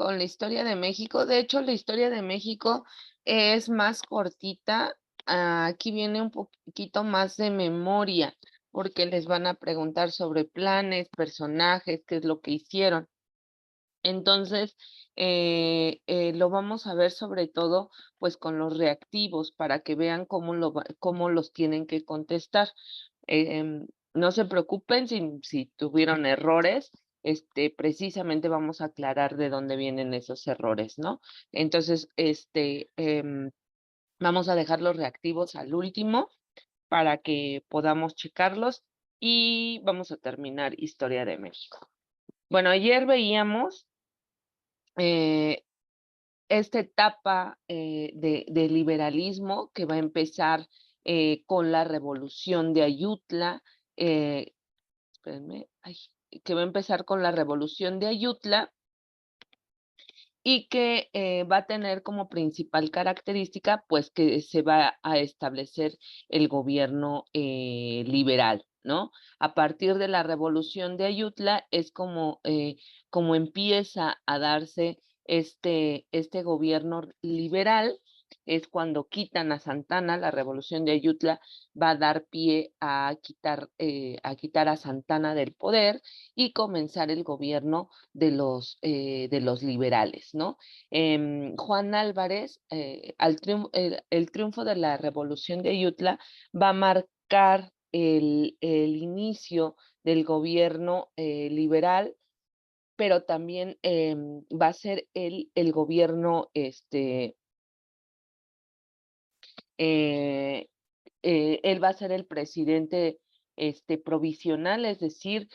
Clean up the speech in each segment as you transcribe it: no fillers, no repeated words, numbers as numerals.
Con la historia de México. De hecho, la historia de México es más cortita. Aquí viene un poquito más de memoria, porque les van a preguntar sobre planes, personajes, qué es lo que hicieron. Entonces, lo vamos a ver sobre todo, pues, con los reactivos para que vean cómo los tienen que contestar. No se preocupen si tuvieron errores, precisamente vamos a aclarar de dónde vienen esos errores, ¿no? Entonces, vamos a dejar los reactivos al último para que podamos checarlos y vamos a terminar Historia de México. Bueno, ayer veíamos, eh, esta etapa, de liberalismo que va a empezar, con la revolución de Ayutla, espérenme, ay, que va a empezar con la revolución de Ayutla y que, va a tener como principal característica, pues, que se va a establecer el gobierno, liberal, ¿no? A partir de la revolución de Ayutla es como empieza a darse este gobierno liberal, es cuando quitan a Santana. La revolución de Ayutla va a dar pie a quitar a Santana del poder y comenzar el gobierno de los liberales, ¿no? Juan Álvarez, el triunfo de la revolución de Ayutla va a marcar el inicio del gobierno, liberal, pero también, va a ser el gobierno, eh, él va a ser el presidente, provisional, es decir,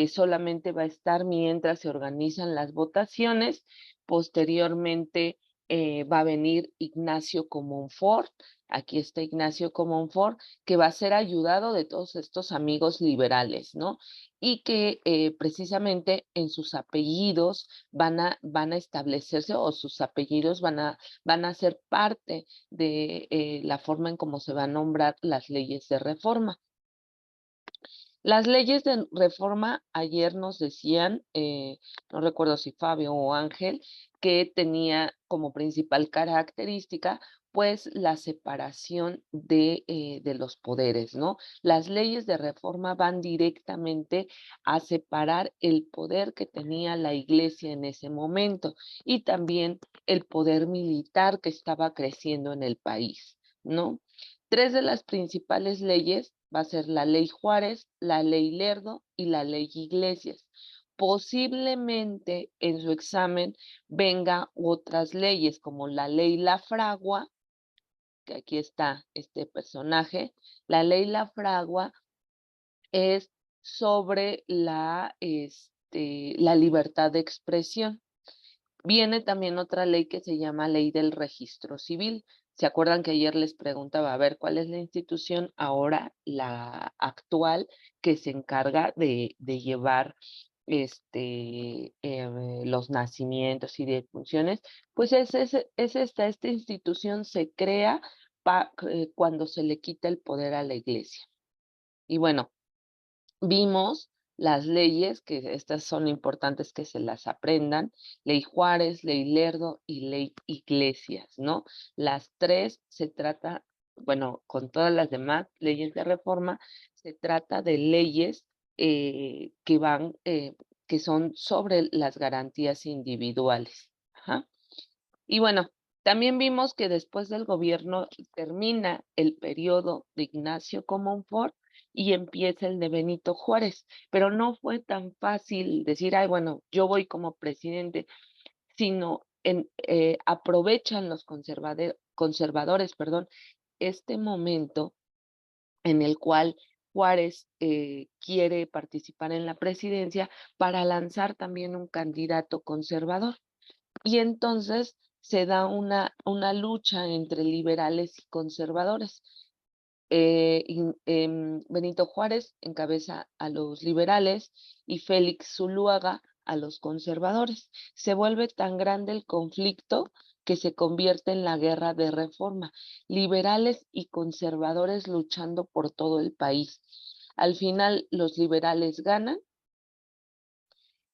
solamente va a estar mientras se organizan las votaciones. Posteriormente, va a venir Ignacio Comonfort. Aquí está Ignacio Comonfort, que va a ser ayudado de todos estos amigos liberales, ¿no? Y que, precisamente en sus apellidos van a establecerse, o sus apellidos van a ser parte de, la forma en cómo se va a nombrar las leyes de reforma. Las leyes de reforma, ayer nos decían, no recuerdo si Fabio o Ángel, que tenía como principal característica, pues, la separación de los poderes, ¿no? Las leyes de reforma van directamente a separar el poder que tenía la Iglesia en ese momento y también el poder militar que estaba creciendo en el país, ¿no? Tres de las principales leyes va a ser la Ley Juárez, la Ley Lerdo y la Ley Iglesias. Posiblemente en su examen venga otras leyes como la Ley La Fragua, que aquí está este personaje. La Ley La Fragua es sobre la libertad de expresión. Viene también otra ley que se llama Ley del Registro Civil. ¿Se acuerdan que ayer les preguntaba, a ver, cuál es la institución ahora, la actual, que se encarga de llevar los nacimientos y defunciones? Pues esta institución se crea cuando se le quita el poder a la iglesia. Y bueno, vimos las leyes, que estas son importantes que se las aprendan: Ley Juárez, Ley Lerdo y Ley Iglesias, ¿no? Las 3 se trata, bueno, con todas las demás leyes de reforma, se trata de leyes, que son sobre las garantías individuales. Ajá. Y bueno, también vimos que después del gobierno termina el periodo de Ignacio Comonfort y empieza el de Benito Juárez, pero no fue tan fácil decir, ay, bueno, yo voy como presidente, sino aprovechan los conservadores, perdón, este momento en el cual Juárez quiere participar en la presidencia para lanzar también un candidato conservador. Y entonces se da una lucha entre liberales y conservadores. Benito Juárez encabeza a los liberales y Félix Zuluaga a los conservadores. Se vuelve tan grande el conflicto que se convierte en la guerra de reforma, liberales y conservadores luchando por todo el país. Al final los liberales ganan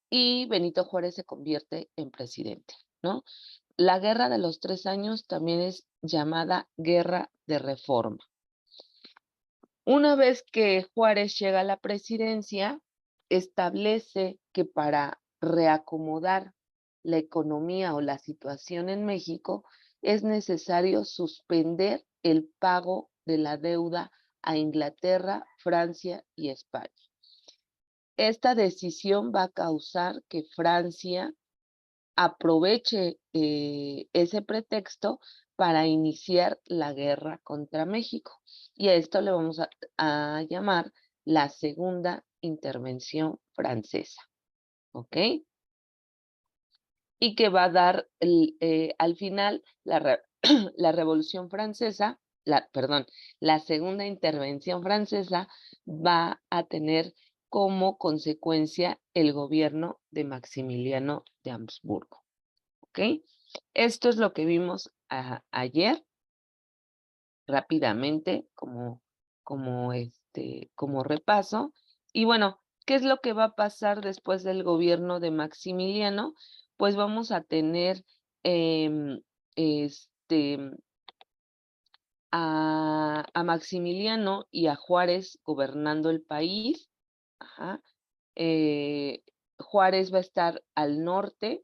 y Benito Juárez se convierte en presidente, ¿no? La Guerra de los 3 años también es llamada Guerra de Reforma. Una vez que Juárez llega a la presidencia, establece que para reacomodar la economía o la situación en México es necesario suspender el pago de la deuda a Inglaterra, Francia y España. Esta decisión va a causar que Francia aproveche ese pretexto para iniciar la guerra contra México. Y a esto le vamos a llamar la segunda intervención francesa, ¿ok? Y que va a dar al final la Revolución Francesa, perdón, la segunda intervención francesa va a tener como consecuencia el gobierno de Maximiliano de Habsburgo. ¿Ok? Esto es lo que vimos ayer rápidamente como repaso. Y bueno, ¿qué es lo que va a pasar después del gobierno de Maximiliano? Pues vamos a tener em, este, a Maximiliano y a Juárez gobernando el país. Ajá. Juárez va a estar al norte.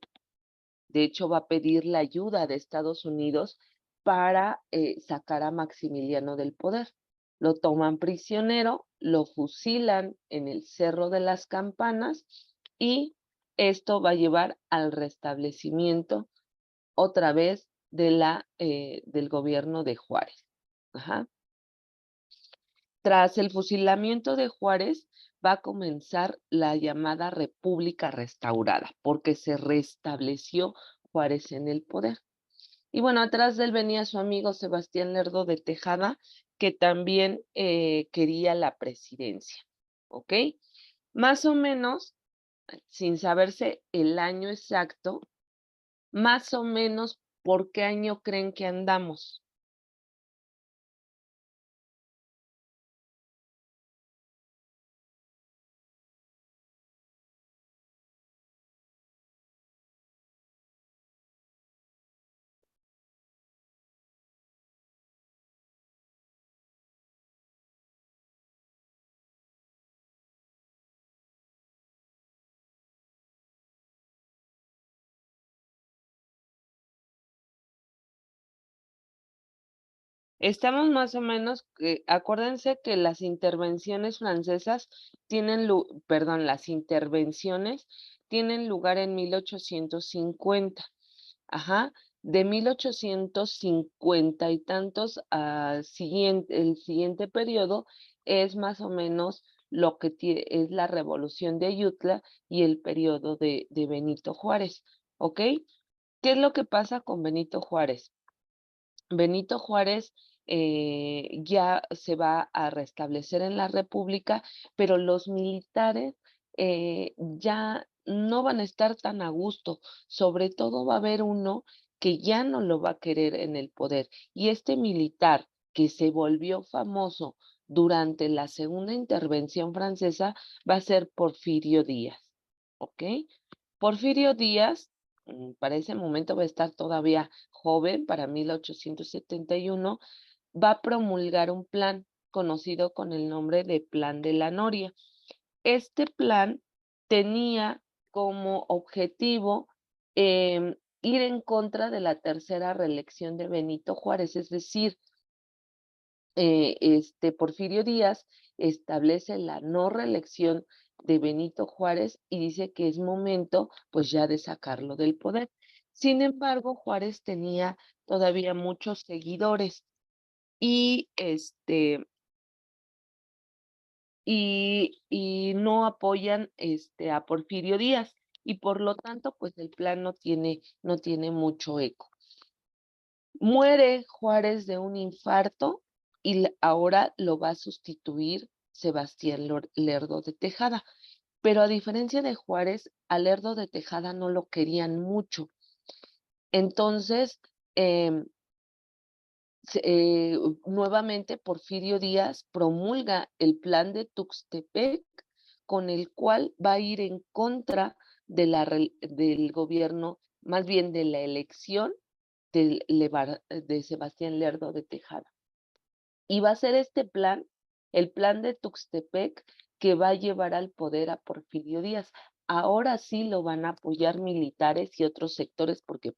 De hecho, va a pedir la ayuda de Estados Unidos para sacar a Maximiliano del poder. Lo toman prisionero, lo fusilan en el Cerro de las Campanas y esto va a llevar al restablecimiento otra vez del gobierno de Juárez. Ajá. Tras el fusilamiento de Juárez, va a comenzar la llamada República Restaurada, porque se restableció Juárez en el poder. Y bueno, atrás de él venía su amigo Sebastián Lerdo de Tejada, que también quería la presidencia. ¿Ok? Más o menos, sin saberse el año exacto, más o menos, ¿por qué año creen que andamos? Estamos más o menos, acuérdense que las intervenciones francesas perdón, las intervenciones tienen lugar en 1850. Ajá, de 1850 y tantos el siguiente periodo es más o menos lo que es la revolución de Ayutla y el periodo de Benito Juárez, ¿ok? ¿Qué es lo que pasa con Benito Juárez? Benito Juárez ya se va a restablecer en la República, pero los militares ya no van a estar tan a gusto. Sobre todo va a haber uno que ya no lo va a querer en el poder. Y este militar que se volvió famoso durante la segunda intervención francesa va a ser Porfirio Díaz. ¿Ok? Porfirio Díaz, para ese momento va a estar todavía joven, para 1871, va a promulgar un plan conocido con el nombre de Plan de la Noria. Este plan tenía como objetivo ir en contra de la tercera reelección de Benito Juárez, es decir, Porfirio Díaz establece la no reelección de Benito Juárez y dice que es momento pues ya de sacarlo del poder. Sin embargo, Juárez tenía todavía muchos seguidores y y no apoyan a Porfirio Díaz y por lo tanto pues el plan no tiene mucho eco. Muere Juárez de un infarto y ahora lo va a sustituir Sebastián Lerdo de Tejada. Pero a diferencia de Juárez, a Lerdo de Tejada no lo querían mucho. Entonces, em, nuevamente Porfirio Díaz promulga el plan de Tuxtepec, con el cual va a ir en contra del gobierno, más bien de la elección de Sebastián Lerdo de Tejada. Y va a ser este plan, el plan de Tuxtepec, que va a llevar al poder a Porfirio Díaz. Ahora sí lo van a apoyar militares y otros sectores porque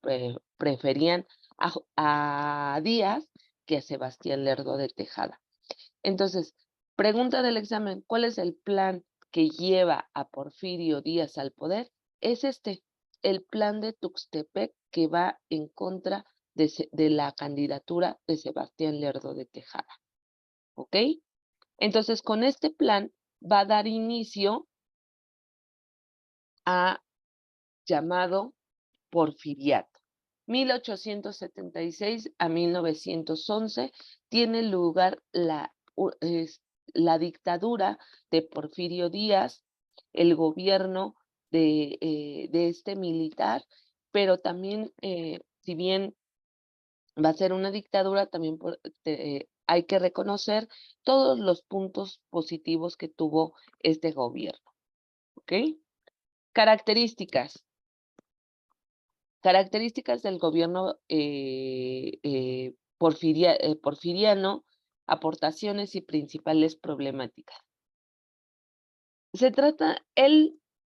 preferían a Díaz que a Sebastián Lerdo de Tejada. Entonces, pregunta del examen, ¿cuál es el plan que lleva a Porfirio Díaz al poder? Es el plan de Tuxtepec, que va en contra de la candidatura de Sebastián Lerdo de Tejada. ¿Ok? Entonces, con este plan va a dar inicio a llamado Porfiriato. 1876 a 1911 tiene lugar la dictadura de Porfirio Díaz, el gobierno de este militar, pero también, si bien va a ser una dictadura, también hay que reconocer todos los puntos positivos que tuvo este gobierno. ¿Ok? Características. Características del gobierno porfiriano, aportaciones y principales problemáticas.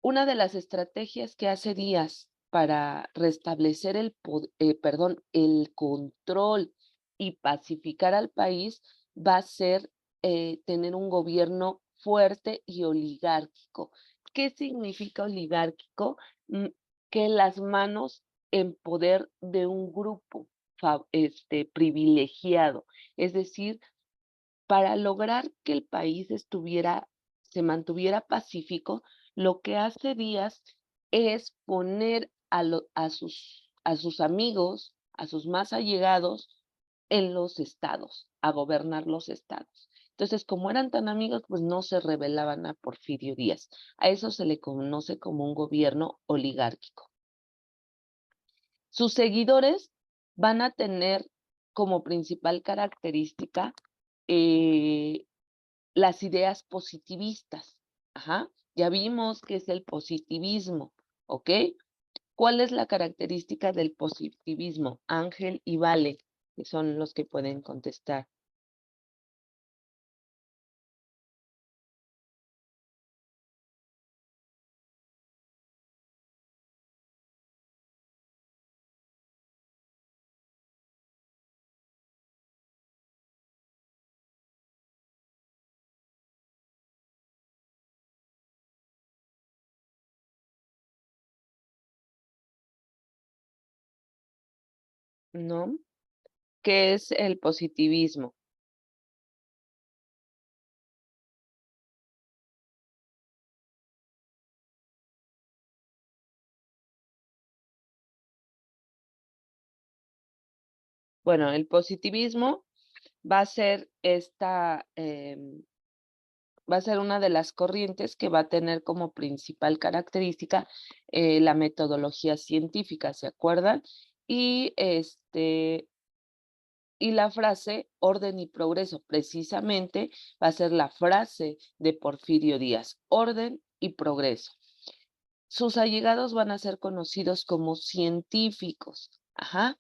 Una de las estrategias que hace Díaz para restablecer el control y pacificar al país va a ser tener un gobierno fuerte y oligárquico. ¿Qué significa oligárquico? Que las manos en poder de un grupo privilegiado. Es decir, para lograr que el país se mantuviera pacífico, lo que hace Díaz es poner a sus amigos, a sus más allegados, en los estados, a gobernar los estados. Entonces, como eran tan amigos, pues no se rebelaban a Porfirio Díaz. A eso se le conoce como un gobierno oligárquico. Sus seguidores van a tener como principal característica eh, las ideas positivistas. Ajá, ya vimos qué es el positivismo, ¿ok? ¿Cuál es la característica del positivismo? Ángel y Vale, que son los que pueden contestar. ¿No? ¿Qué es el positivismo? Bueno, el positivismo va a ser va a ser una de las corrientes que va a tener como principal característica la metodología científica, ¿se acuerdan? Y y la frase orden y progreso, precisamente va a ser la frase de Porfirio Díaz, orden y progreso. Sus allegados van a ser conocidos como científicos, ajá.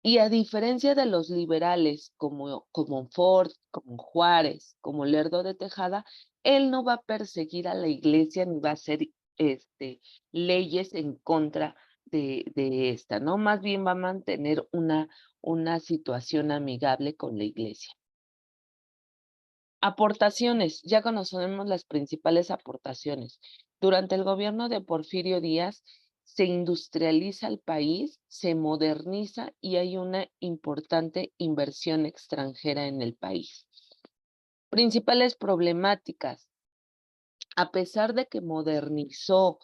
Y a diferencia de los liberales como Ford, como Juárez, como Lerdo de Tejada, él no va a perseguir a la iglesia ni va a hacer leyes en contra de esta, ¿no? Más bien va a mantener una situación amigable con la iglesia. Aportaciones, ya conocemos las principales aportaciones. Durante el gobierno de Porfirio Díaz se industrializa el país, se moderniza y hay una importante inversión extranjera en el país. Principales problemáticas. A pesar de que modernizó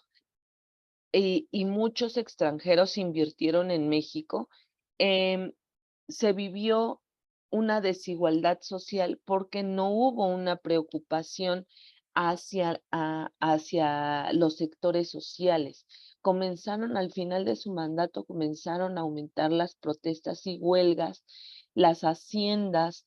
y muchos extranjeros invirtieron en México, em, se vivió una desigualdad social porque no hubo una preocupación hacia los sectores sociales. Comenzaron al final de su mandato, comenzaron a aumentar las protestas y huelgas, las haciendas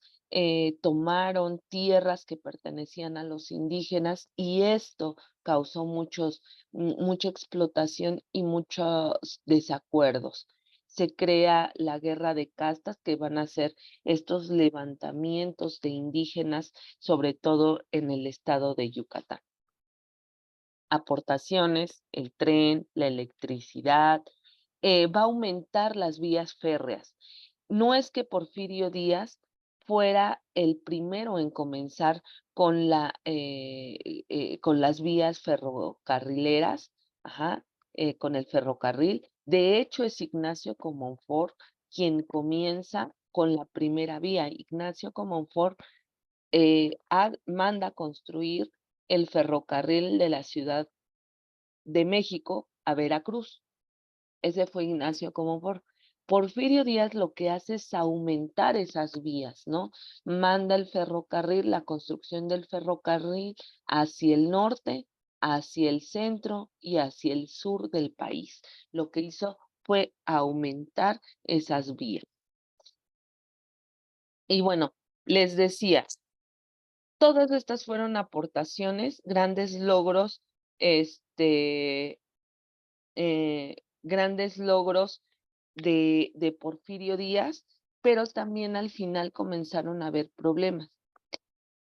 tomaron tierras que pertenecían a los indígenas y esto causó mucha explotación y muchos desacuerdos. Se crea la guerra de castas, que van a ser estos levantamientos de indígenas, sobre todo en el estado de Yucatán. Aportaciones, el tren, la electricidad, va a aumentar las vías férreas. No es que Porfirio Díaz fuera el primero en comenzar con las vías ferrocarrileras, ajá, con el ferrocarril. De hecho, es Ignacio Comonfort quien comienza con la primera vía. Ignacio Comonfort manda construir el ferrocarril de la Ciudad de México a Veracruz. Ese fue Ignacio Comonfort. Porfirio Díaz lo que hace es aumentar esas vías, ¿no? Manda el ferrocarril, la construcción del ferrocarril hacia el norte, hacia el centro y hacia el sur del país. Lo que hizo fue aumentar esas vías. Y bueno, les decía, todas estas fueron aportaciones, grandes logros de Porfirio Díaz, pero también al final comenzaron a haber problemas.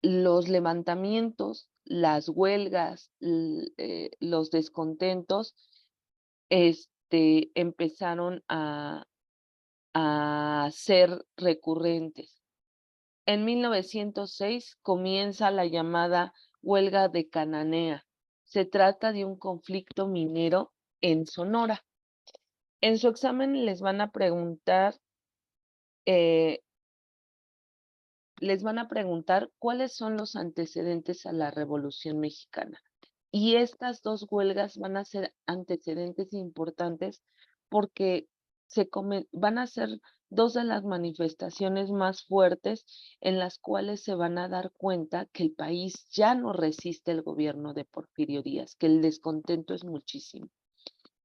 Los levantamientos, las huelgas, los descontentos, empezaron a ser recurrentes. En 1906 comienza la llamada huelga de Cananea. Se trata de un conflicto minero en Sonora. En su examen eh, les van a preguntar cuáles son los antecedentes a la Revolución Mexicana. Y estas dos huelgas van a ser antecedentes importantes porque van a ser dos de las manifestaciones más fuertes en las cuales se van a dar cuenta que el país ya no resiste el gobierno de Porfirio Díaz, que el descontento es muchísimo.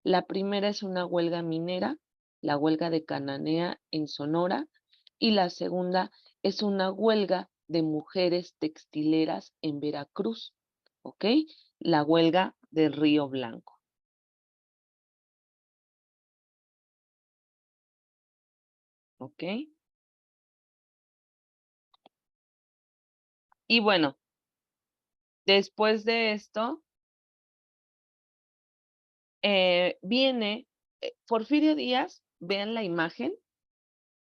La primera es una huelga minera, la huelga de Cananea en Sonora, y la segunda es una huelga de mujeres textileras en Veracruz, ¿ok? La huelga del Río Blanco, ¿ok? Y bueno, después de esto, viene Porfirio Díaz, vean la imagen,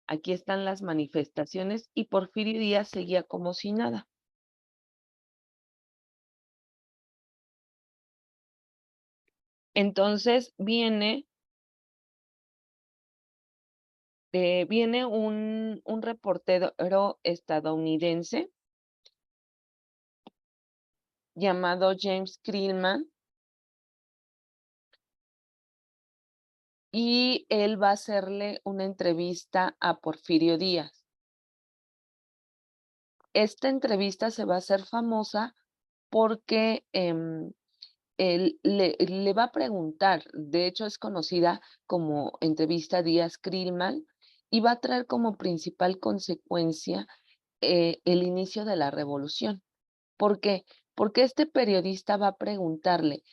aquí están las manifestaciones y Porfirio Díaz seguía como si nada. Entonces viene un reportero estadounidense llamado James Krillman y él va a hacerle una entrevista a Porfirio Díaz. Esta entrevista se va a hacer famosa porque él le va a preguntar, de hecho es conocida como entrevista Díaz-Krillman, y va a traer como principal consecuencia el inicio de la revolución. ¿Por qué? Porque este periodista va a preguntarle,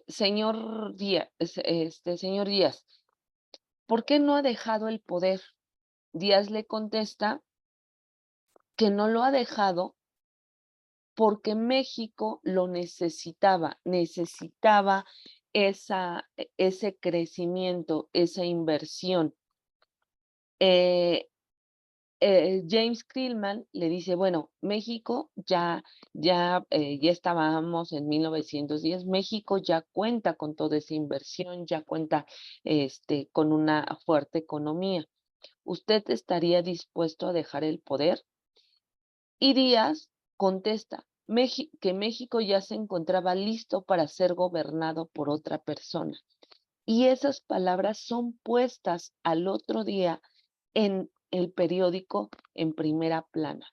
señor Díaz, ¿por qué no ha dejado el poder? Díaz le contesta que no lo ha dejado porque México lo necesitaba ese crecimiento, esa inversión. James Krillman le dice, bueno, México ya estábamos en 1910, México ya cuenta con toda esa inversión, ya cuenta con una fuerte economía. ¿Usted estaría dispuesto a dejar el poder? Y Díaz contesta que México ya se encontraba listo para ser gobernado por otra persona. Y esas palabras son puestas al otro día en el periódico en primera plana.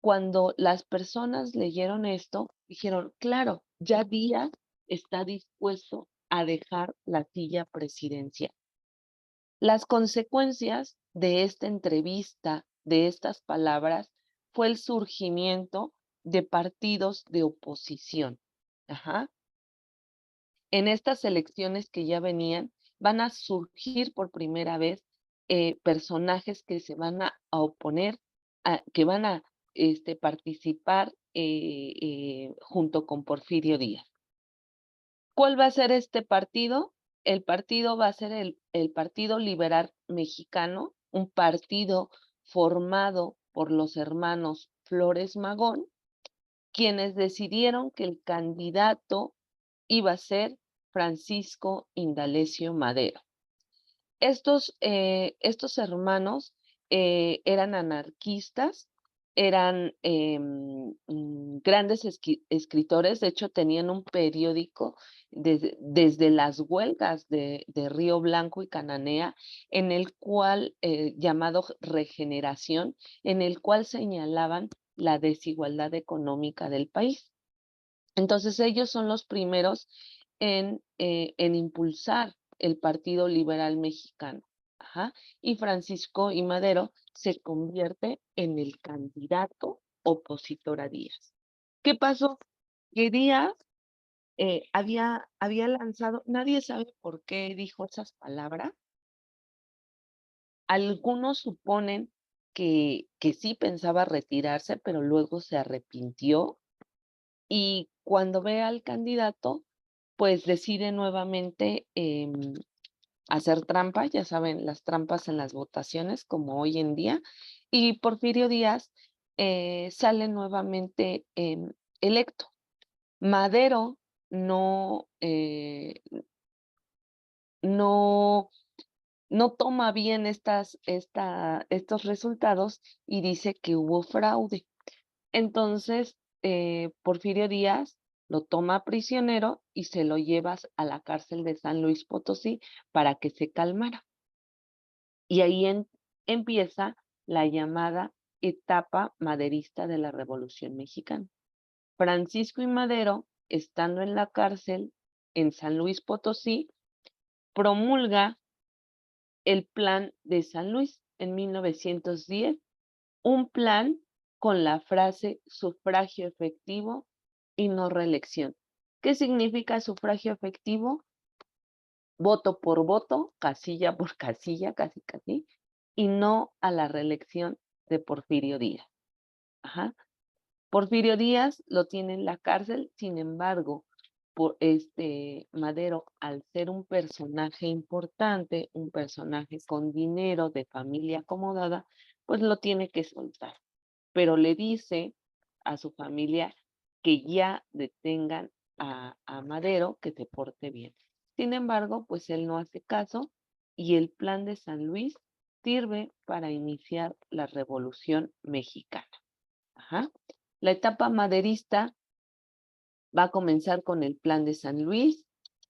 Cuando las personas leyeron esto, dijeron, claro, ya Díaz está dispuesto a dejar la silla presidencial. Las consecuencias de esta entrevista, de estas palabras, fue el surgimiento de partidos de oposición. Ajá. en estas elecciones que ya venían, van a surgir por primera vez personajes que se van a oponer, que van a participar junto con Porfirio Díaz. ¿Cuál va a ser este partido? El partido va a ser el Partido Liberal Mexicano, un partido formado por los hermanos Flores Magón, quienes decidieron que el candidato iba a ser Francisco Indalecio Madero. Estos hermanos eran anarquistas, eran grandes escritores, de hecho tenían un periódico desde las huelgas de Río Blanco y Cananea, en el cual, llamado Regeneración, en el cual señalaban la desigualdad económica del país. Entonces ellos son los primeros en impulsar el Partido Liberal Mexicano. Ajá. Y Francisco I. Madero se convierte en el candidato opositor a Díaz. ¿Qué pasó? Que Díaz había lanzado, nadie sabe por qué dijo esas palabras. Algunos suponen que sí pensaba retirarse, pero luego se arrepintió y cuando ve al candidato, pues decide nuevamente hacer trampa, ya saben, las trampas en las votaciones como hoy en día, y Porfirio Díaz sale nuevamente electo. Madero no, no, no toma bien estos resultados y dice que hubo fraude. Entonces, Porfirio Díaz lo toma prisionero y se lo lleva a la cárcel de San Luis Potosí para que se calmara. Y ahí empieza la llamada etapa maderista de la Revolución Mexicana. Francisco I. Madero, estando en la cárcel en San Luis Potosí, promulga el Plan de San Luis en 1910, un plan con la frase sufragio efectivo y no reelección. ¿Qué significa sufragio efectivo? Voto por voto, casilla por casilla, casi casi, y no a la reelección de Porfirio Díaz. Ajá. Porfirio Díaz lo tiene en la cárcel, sin embargo, por Madero, al ser un personaje importante, un personaje con dinero, de familia acomodada, pues lo tiene que soltar. Pero le dice a su familia que ya detengan a Madero, que se porte bien. Sin embargo, pues él no hace caso y el plan de San Luis sirve para iniciar la Revolución Mexicana. Ajá. La etapa maderista va a comenzar con el plan de San Luis,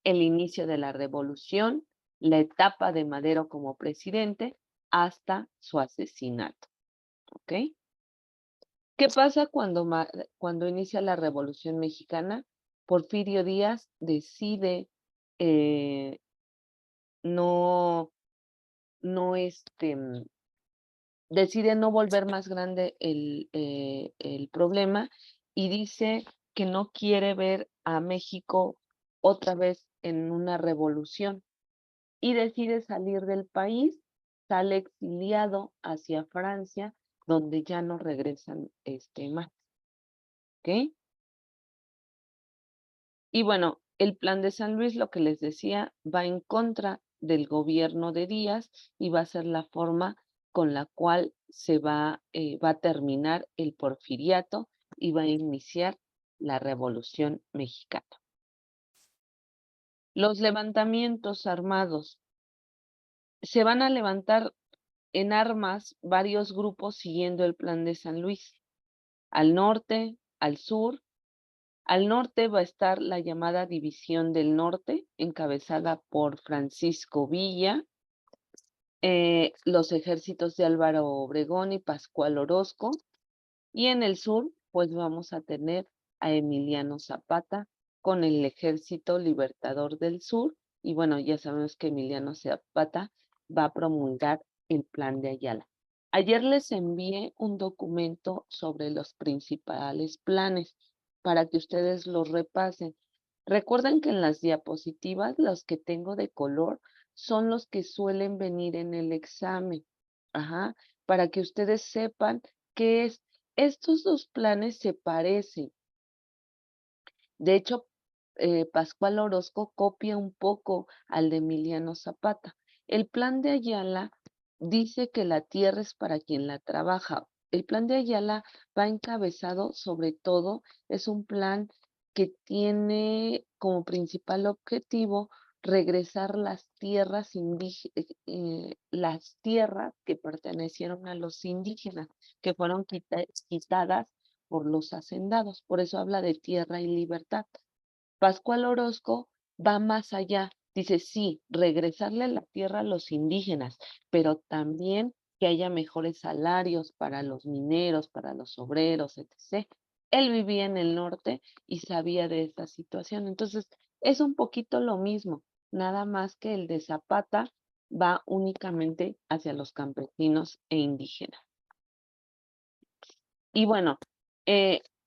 el inicio de la revolución, la etapa de Madero como presidente, hasta su asesinato. ¿Ok? ¿Qué pasa cuando inicia la Revolución Mexicana? Porfirio Díaz decide eh, no, no decide no volver más grande el problema y dice que no quiere ver a México otra vez en una revolución y decide salir del país, sale exiliado hacia Francia, donde ya no regresan más. ¿Ok? Y bueno, el plan de San Luis, lo que les decía, va en contra del gobierno de Díaz y va a ser la forma con la cual va a terminar el porfiriato y va a iniciar la Revolución Mexicana. Los levantamientos armados. Se van a levantar en armas varios grupos siguiendo el plan de San Luis. Al norte, al sur. Al norte va a estar la llamada División del Norte, encabezada por Francisco Villa, los ejércitos de Álvaro Obregón y Pascual Orozco, y en el sur, pues vamos a tener a Emiliano Zapata con el Ejército Libertador del Sur, y bueno, ya sabemos que Emiliano Zapata va a promulgar el Plan de Ayala. Ayer les envié un documento sobre los principales planes para que ustedes los repasen. Recuerden que en las diapositivas, los que tengo de color son los que suelen venir en el examen. Ajá, para que ustedes sepan qué es. Estos dos planes se parecen. De hecho, Pascual Orozco copia un poco al de Emiliano Zapata. El plan de Ayala dice que la tierra es para quien la trabaja. El plan de Ayala va encabezado, sobre todo, es un plan que tiene como principal objetivo regresar las tierras que pertenecieron a los indígenas, que fueron quitadas por los hacendados. Por eso habla de tierra y libertad. Pascual Orozco va más allá. Dice, sí, regresarle la tierra a los indígenas, pero también que haya mejores salarios para los mineros, para los obreros, etc. Él vivía en el norte y sabía de esta situación. Entonces, es un poquito lo mismo, nada más que el de Zapata va únicamente hacia los campesinos e indígenas. Y bueno,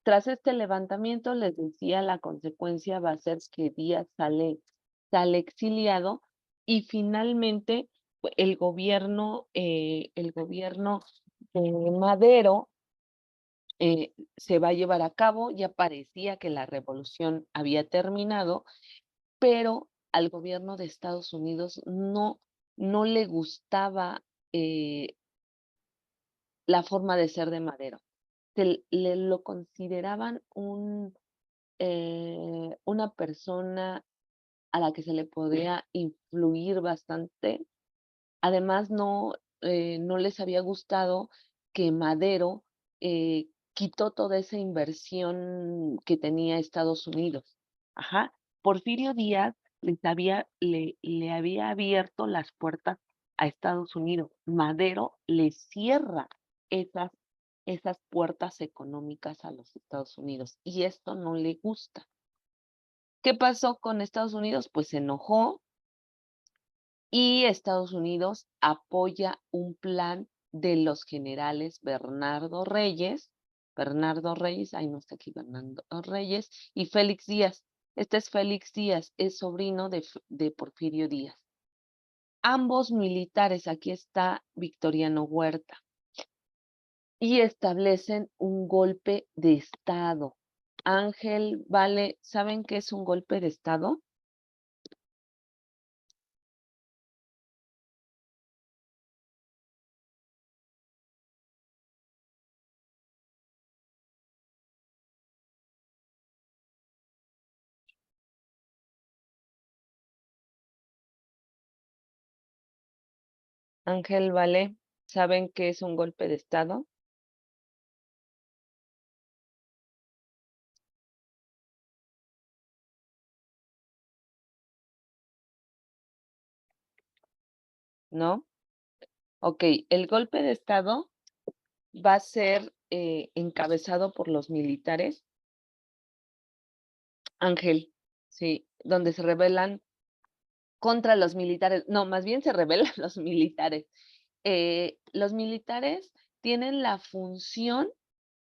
tras este levantamiento, les decía, la consecuencia va a ser que Díaz sale exiliado y finalmente el gobierno de Madero se va a llevar a cabo. Ya parecía que la revolución había terminado, pero al gobierno de Estados Unidos no le gustaba la forma de ser de Madero. Le lo consideraban una persona a la que se le podía influir bastante. Además, no les había gustado que Madero quitó toda esa inversión que tenía Estados Unidos. Ajá. Porfirio Díaz le había abierto las puertas a Estados Unidos. Madero le cierra esas, esas puertas económicas a los Estados Unidos y esto no le gusta. ¿Qué pasó con Estados Unidos? Pues se enojó y Estados Unidos apoya un plan de los generales Bernardo Reyes, ahí no está aquí Bernardo Reyes, y Félix Díaz. Este es Félix Díaz, es sobrino de Porfirio Díaz. Ambos militares, aquí está Victoriano Huerta, y establecen un golpe de Estado. Ángel, Vale, ¿saben qué es un golpe de Estado? Ángel, Vale, ¿saben qué es un golpe de Estado? ¿No? Ok, el golpe de Estado va a ser encabezado por los militares. Ángel, sí, donde se rebelan contra los militares, no, más bien se rebelan los militares. Los militares tienen la función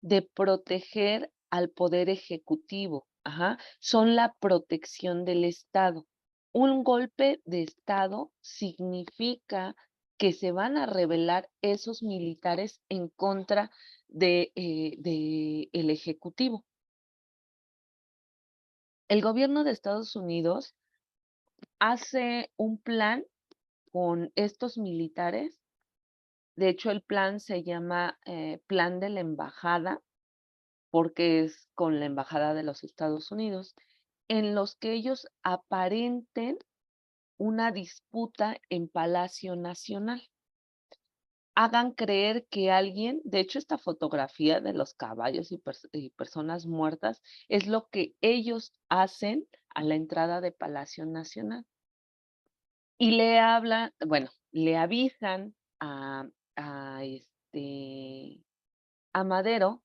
de proteger al poder ejecutivo, ajá, son la protección del Estado. Un golpe de Estado significa que se van a rebelar esos militares en contra de el ejecutivo. El gobierno de Estados Unidos hace un plan con estos militares. De hecho, el plan se llama Plan de la Embajada, porque es con la Embajada de los Estados Unidos, en los que ellos aparenten una disputa en Palacio Nacional. Hagan creer que alguien, de hecho, esta fotografía de los caballos y personas muertas es lo que ellos hacen a la entrada de Palacio Nacional. Y le hablan, bueno, le avisan a Madero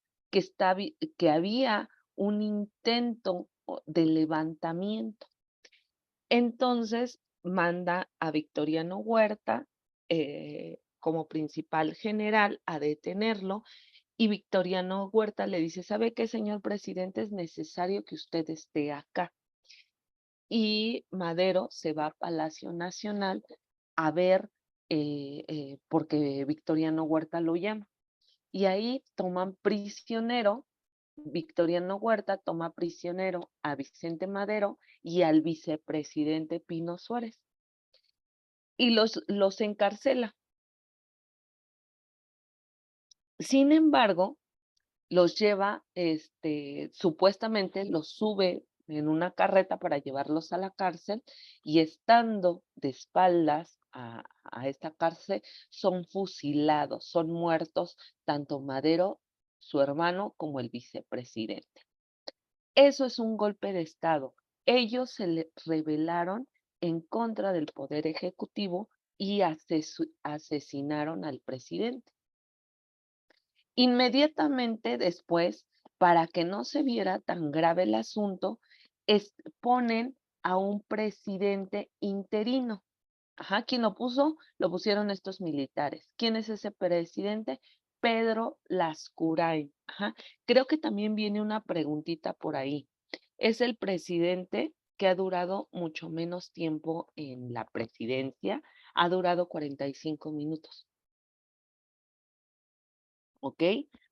que había un intento de levantamiento. Entonces manda a Victoriano Huerta como principal general a detenerlo y Victoriano Huerta le dice, ¿sabe qué, señor presidente? Es necesario que usted esté acá. y Madero se va a Palacio Nacional a ver, porque Victoriano Huerta lo llama. Y ahí toman prisionero, Victoriano Huerta toma prisionero a Vicente Madero y al vicepresidente Pino Suárez y los encarcela. Sin embargo, los lleva, supuestamente los sube en una carreta para llevarlos a la cárcel y estando de espaldas a esta cárcel, son fusilados, son muertos tanto Madero, su hermano, como el vicepresidente. Eso es un golpe de Estado. Ellos se rebelaron en contra del poder ejecutivo y asesinaron al presidente. Inmediatamente después, para que no se viera tan grave el asunto, ponen a un presidente interino. Ajá, ¿quién lo puso? Lo pusieron estos militares. ¿Quién es ese presidente? Pedro Lascurain. Ajá. Creo que también viene una preguntita por ahí. Es el presidente que ha durado mucho menos tiempo en la presidencia, ha durado 45 minutos. ¿Ok?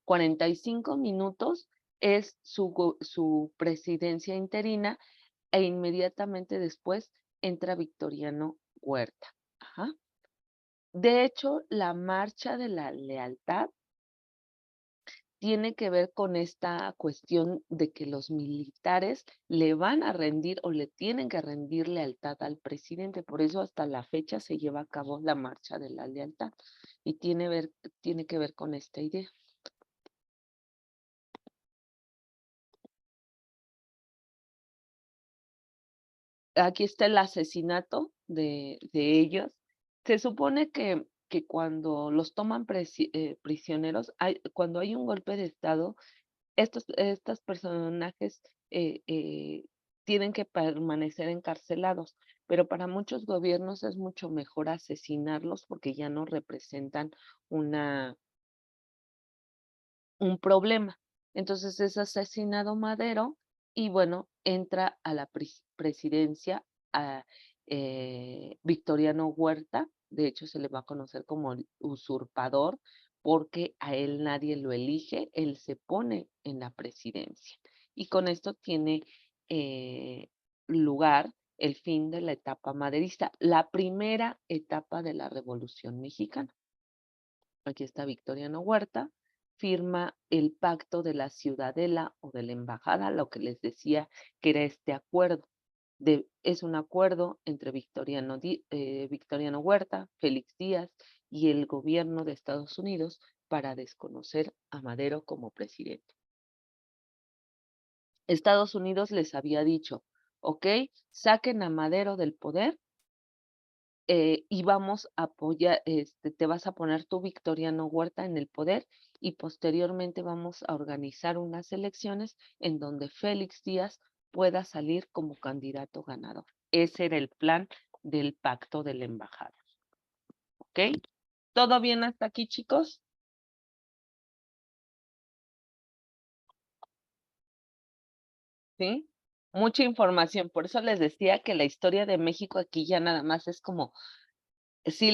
45 minutos es su presidencia interina e inmediatamente después entra Victoriano Huerta. Ajá. De hecho, la marcha de la lealtad tiene que ver con esta cuestión de que los militares le van a rendir o le tienen que rendir lealtad al presidente. Por eso hasta la fecha se lleva a cabo la marcha de la lealtad y tiene que ver con esta idea. Aquí está el asesinato de ellos. Se supone que cuando los toman prisioneros, cuando hay un golpe de Estado, estos personajes tienen que permanecer encarcelados, pero para muchos gobiernos es mucho mejor asesinarlos porque ya no representan un problema. Entonces es asesinado Madero y bueno, entra a la presidencia a Victoriano Huerta, de hecho se le va a conocer como el usurpador porque a él nadie lo elige, él se pone en la presidencia. Y con esto tiene lugar el fin de la etapa maderista, la primera etapa de la Revolución Mexicana. Aquí está Victoriano Huerta, firma el pacto de la ciudadela o de la embajada, lo que les decía que era este acuerdo. Es un acuerdo entre Victoriano Huerta, Félix Díaz y el gobierno de Estados Unidos para desconocer a Madero como presidente. Estados Unidos les había dicho, ok, saquen a Madero del poder y vamos a apoyar, te vas a poner tú, Victoriano Huerta, en el poder y posteriormente vamos a organizar unas elecciones en donde Félix Díaz pueda salir como candidato ganador. Ese era el plan del pacto de la embajada. ¿Ok? ¿Todo bien hasta aquí, chicos? ¿Sí? Mucha información. Por eso les decía que la historia de México aquí ya nada más es como sí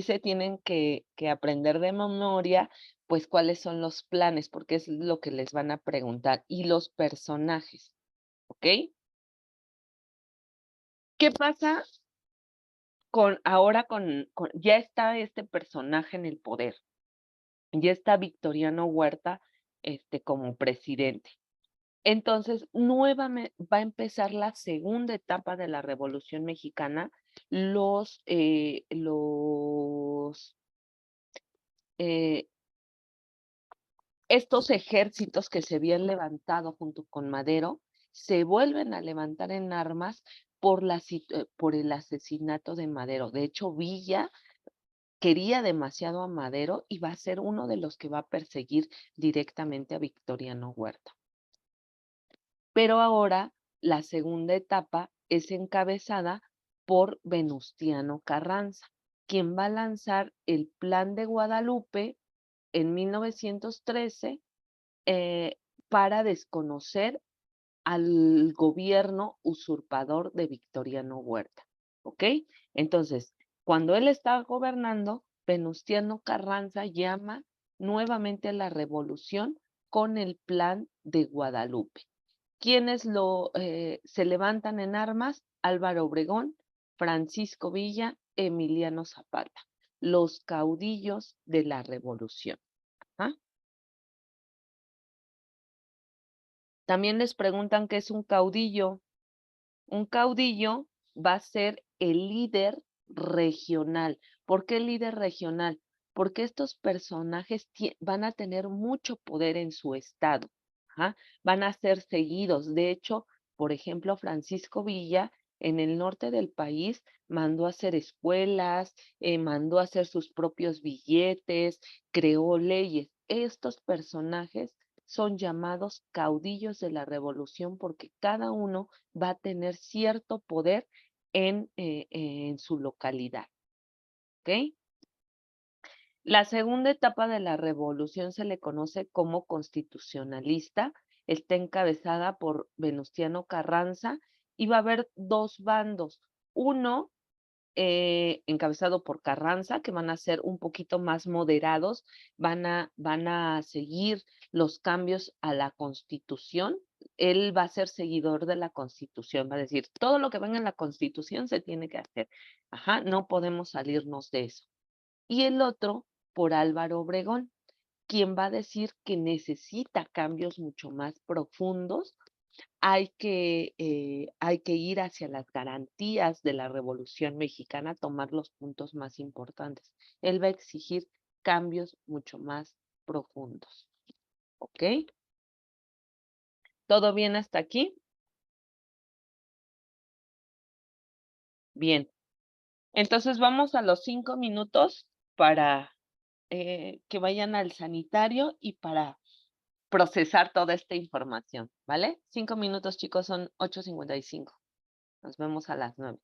se tienen que aprender de memoria, pues cuáles son los planes, porque es lo que les van a preguntar, y los personajes, ¿ok? ¿Qué pasa ahora ya está este personaje en el poder, ya está Victoriano Huerta, como presidente? Entonces, nuevamente va a empezar la segunda etapa de la Revolución Mexicana, eh, estos ejércitos que se habían levantado junto con Madero se vuelven a levantar en armas por el asesinato de Madero. De hecho, Villa quería demasiado a Madero y va a ser uno de los que va a perseguir directamente a Victoriano Huerta. Pero ahora la segunda etapa es encabezada por Venustiano Carranza, quien va a lanzar el Plan de Guadalupe en 1913 para desconocer al gobierno usurpador de Victoriano Huerta, ¿ok? Entonces, cuando él está gobernando, Venustiano Carranza llama nuevamente a la revolución con el Plan de Guadalupe. ¿Quiénes se levantan en armas? Álvaro Obregón, Francisco Villa, Emiliano Zapata, los caudillos de la revolución. ¿Ah? También les preguntan qué es un caudillo. Un caudillo va a ser el líder regional. ¿Por qué el líder regional? Porque estos personajes van a tener mucho poder en su estado. ¿Ah? Van a ser seguidos. De hecho, por ejemplo, Francisco Villa en el norte del país mandó a hacer escuelas, mandó a hacer sus propios billetes, creó leyes. Estos personajes son llamados caudillos de la revolución porque cada uno va a tener cierto poder en su localidad. ¿Ok? La segunda etapa de la revolución se le conoce como constitucionalista, está encabezada por Venustiano Carranza y va a haber dos bandos. Uno encabezado por Carranza, que van a ser un poquito más moderados, van a seguir los cambios a la Constitución. Él va a ser seguidor de la Constitución, va a decir, todo lo que venga en la Constitución se tiene que hacer. Ajá, no podemos salirnos de eso. Y el otro por Álvaro Obregón, quien va a decir que necesita cambios mucho más profundos, hay que ir hacia las garantías de la Revolución Mexicana, tomar los puntos más importantes. Él va a exigir cambios mucho más profundos. ¿Ok? ¿Todo bien hasta aquí? Bien. Entonces vamos a los 5 minutos para que vayan al sanitario y para procesar toda esta información, ¿vale? 5 minutos, chicos, son 8:55. Nos vemos a las 9.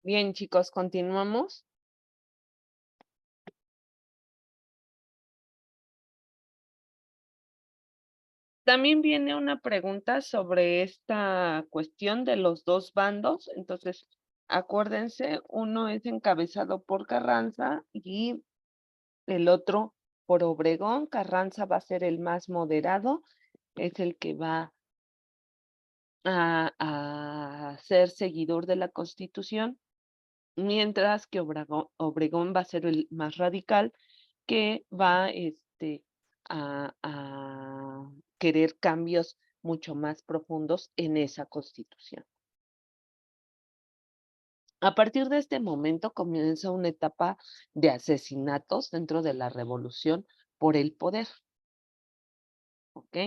Bien, chicos, continuamos. También viene una pregunta sobre esta cuestión de los 2 bandos. Entonces, acuérdense, uno es encabezado por Carranza y el otro por Obregón. Carranza va a ser el más moderado, es el que va a ser seguidor de la Constitución, mientras que Obregón va a ser el más radical, que va, a querer cambios mucho más profundos en esa Constitución. A partir de este momento comienza una etapa de asesinatos dentro de la revolución por el poder, ¿ok?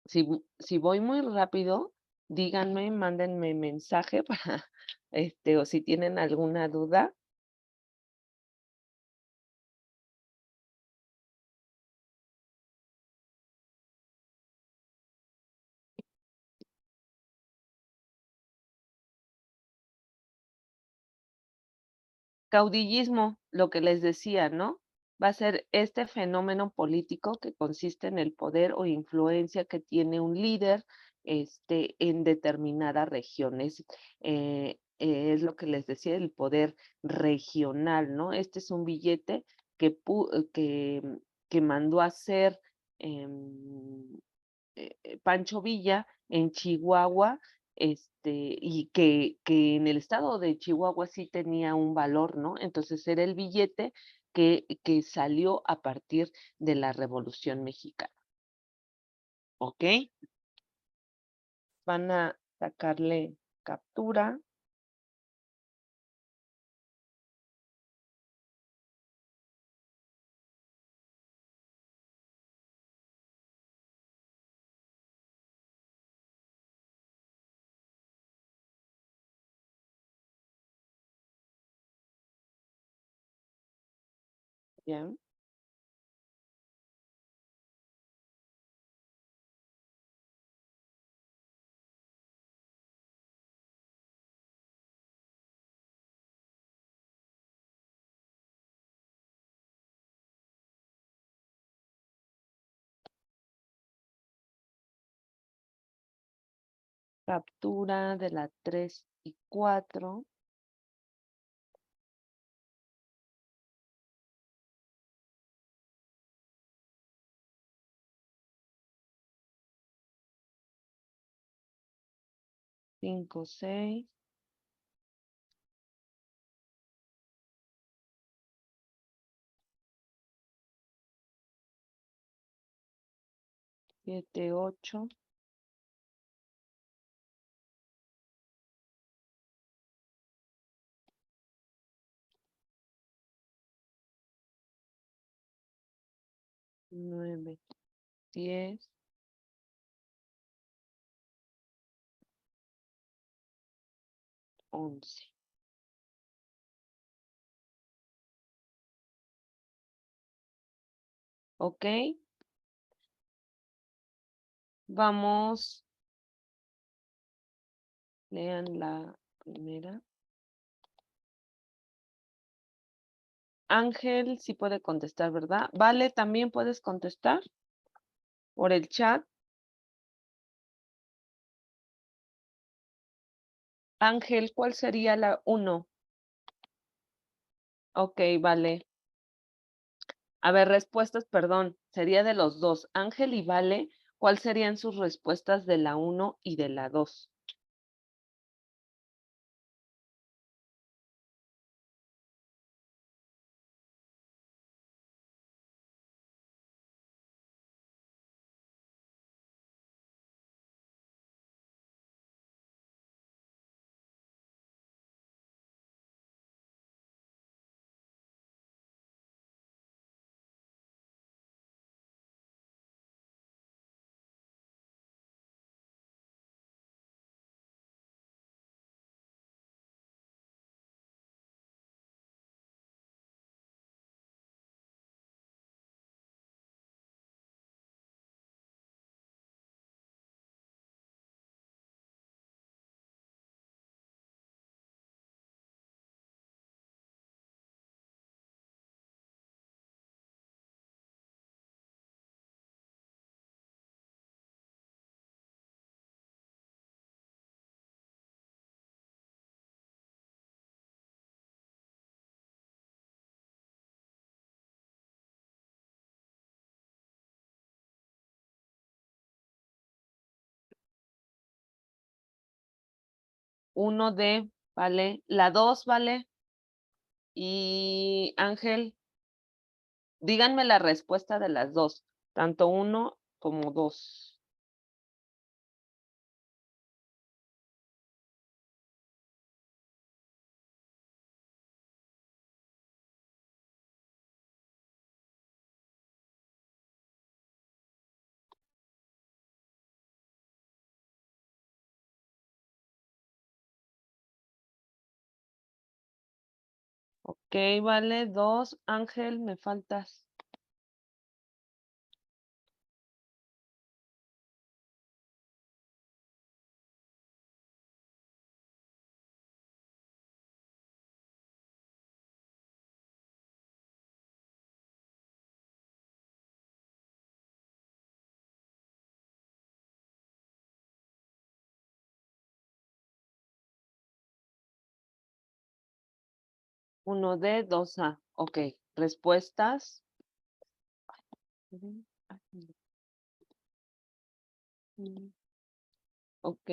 Si voy muy rápido, díganme, mándenme mensaje para, o si tienen alguna duda. Caudillismo, lo que les decía, ¿no? Va a ser este fenómeno político que consiste en el poder o influencia que tiene un líder, en determinadas regiones. Es lo que les decía, el poder regional, ¿no? Este es un billete que mandó a hacer em, Pancho Villa en Chihuahua, y que en el estado de Chihuahua sí tenía un valor, ¿no? Entonces era el billete que salió a partir de la Revolución Mexicana, ¿ok? Van a sacarle captura, 'ya? Captura de la 3 y 4, 5, 6, 7, 8, 9, 10, 11. ¿Ok? Vamos, lean la primera. Ángel sí puede contestar, ¿verdad? Vale, también puedes contestar por el chat. Ángel, ¿cuál sería la uno? Ok, vale. A ver, respuestas, perdón, sería de los dos. Ángel y Vale, ¿cuál serían sus respuestas de la uno y de la 2? 1D, ¿vale? La 2, ¿vale? Y Ángel, díganme la respuesta de las dos, tanto 1 como 2. Ok, vale, 2. Ángel, me faltas. Uno d 2A. Ok, respuestas. Ujú. Ujú. Ok,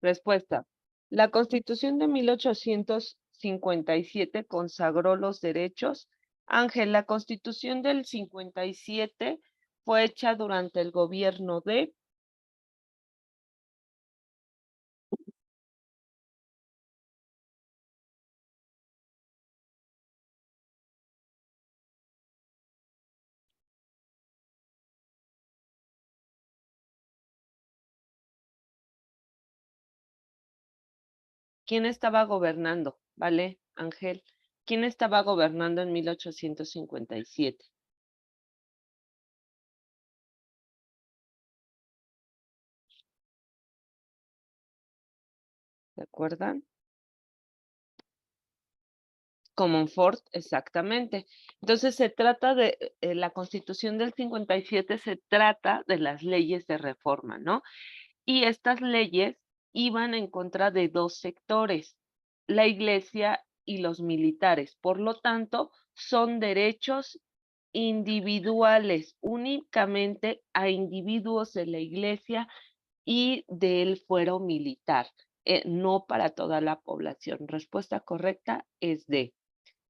respuesta. La Constitución de 1857 consagró los derechos. Ángel, la Constitución del 57 fue hecha durante el gobierno de... ¿Quién estaba gobernando? ¿Vale, Ángel? ¿Quién estaba gobernando en 1857? ¿Se acuerdan? Comonfort, exactamente. Entonces se trata de, la Constitución del 57 se trata de las leyes de reforma, ¿no? Y estas leyes iban en contra de dos sectores, la iglesia y los militares. Por lo tanto, son derechos individuales, únicamente a individuos de la iglesia y del fuero militar, no para toda la población. Respuesta correcta es D.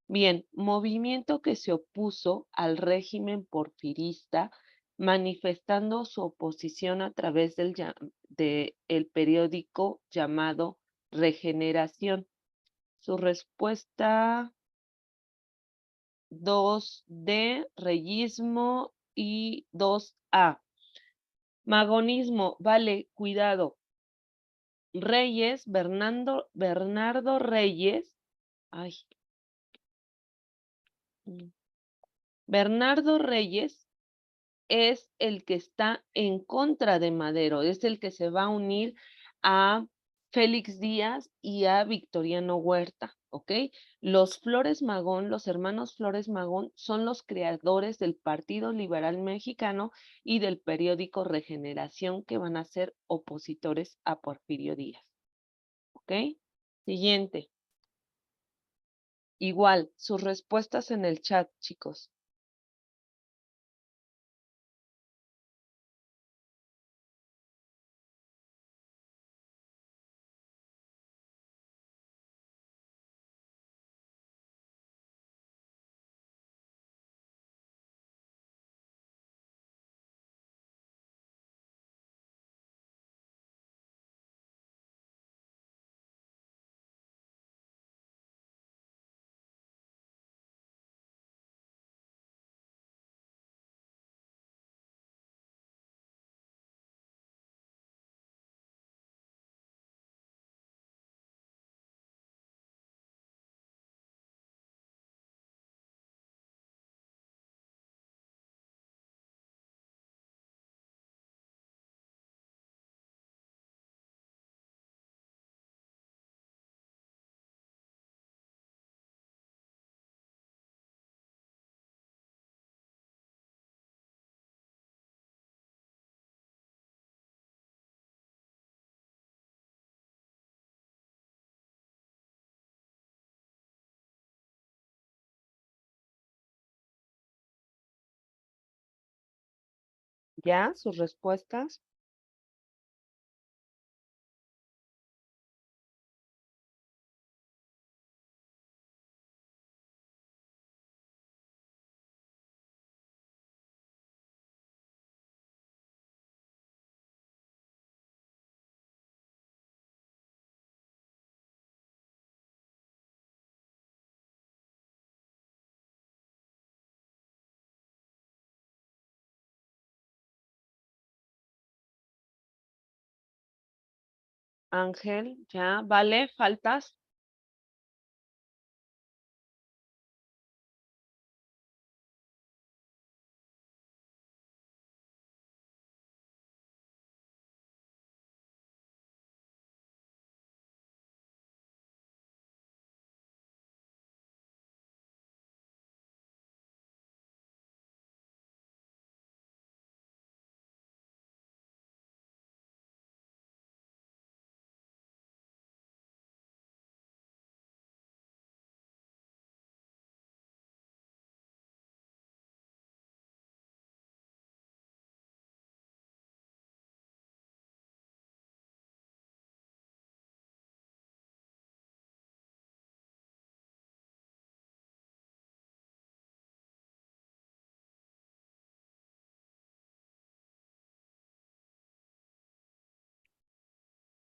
Bien, movimiento que se opuso al régimen porfirista, manifestando su oposición a través de el periódico llamado Regeneración. Su respuesta 2D, reyismo y 2A. Magonismo, vale, cuidado. Reyes, Bernardo Reyes, ay, Bernardo Reyes es el que está en contra de Madero, es el que se va a unir a Félix Díaz y a Victoriano Huerta, ¿ok? Los Flores Magón, los hermanos Flores Magón, son los creadores del Partido Liberal Mexicano y del periódico Regeneración, que van a ser opositores a Porfirio Díaz, ¿ok? Siguiente. Igual, sus respuestas en el chat, chicos. ¿Ya? ¿Sus respuestas? Ángel, ya, vale, faltas.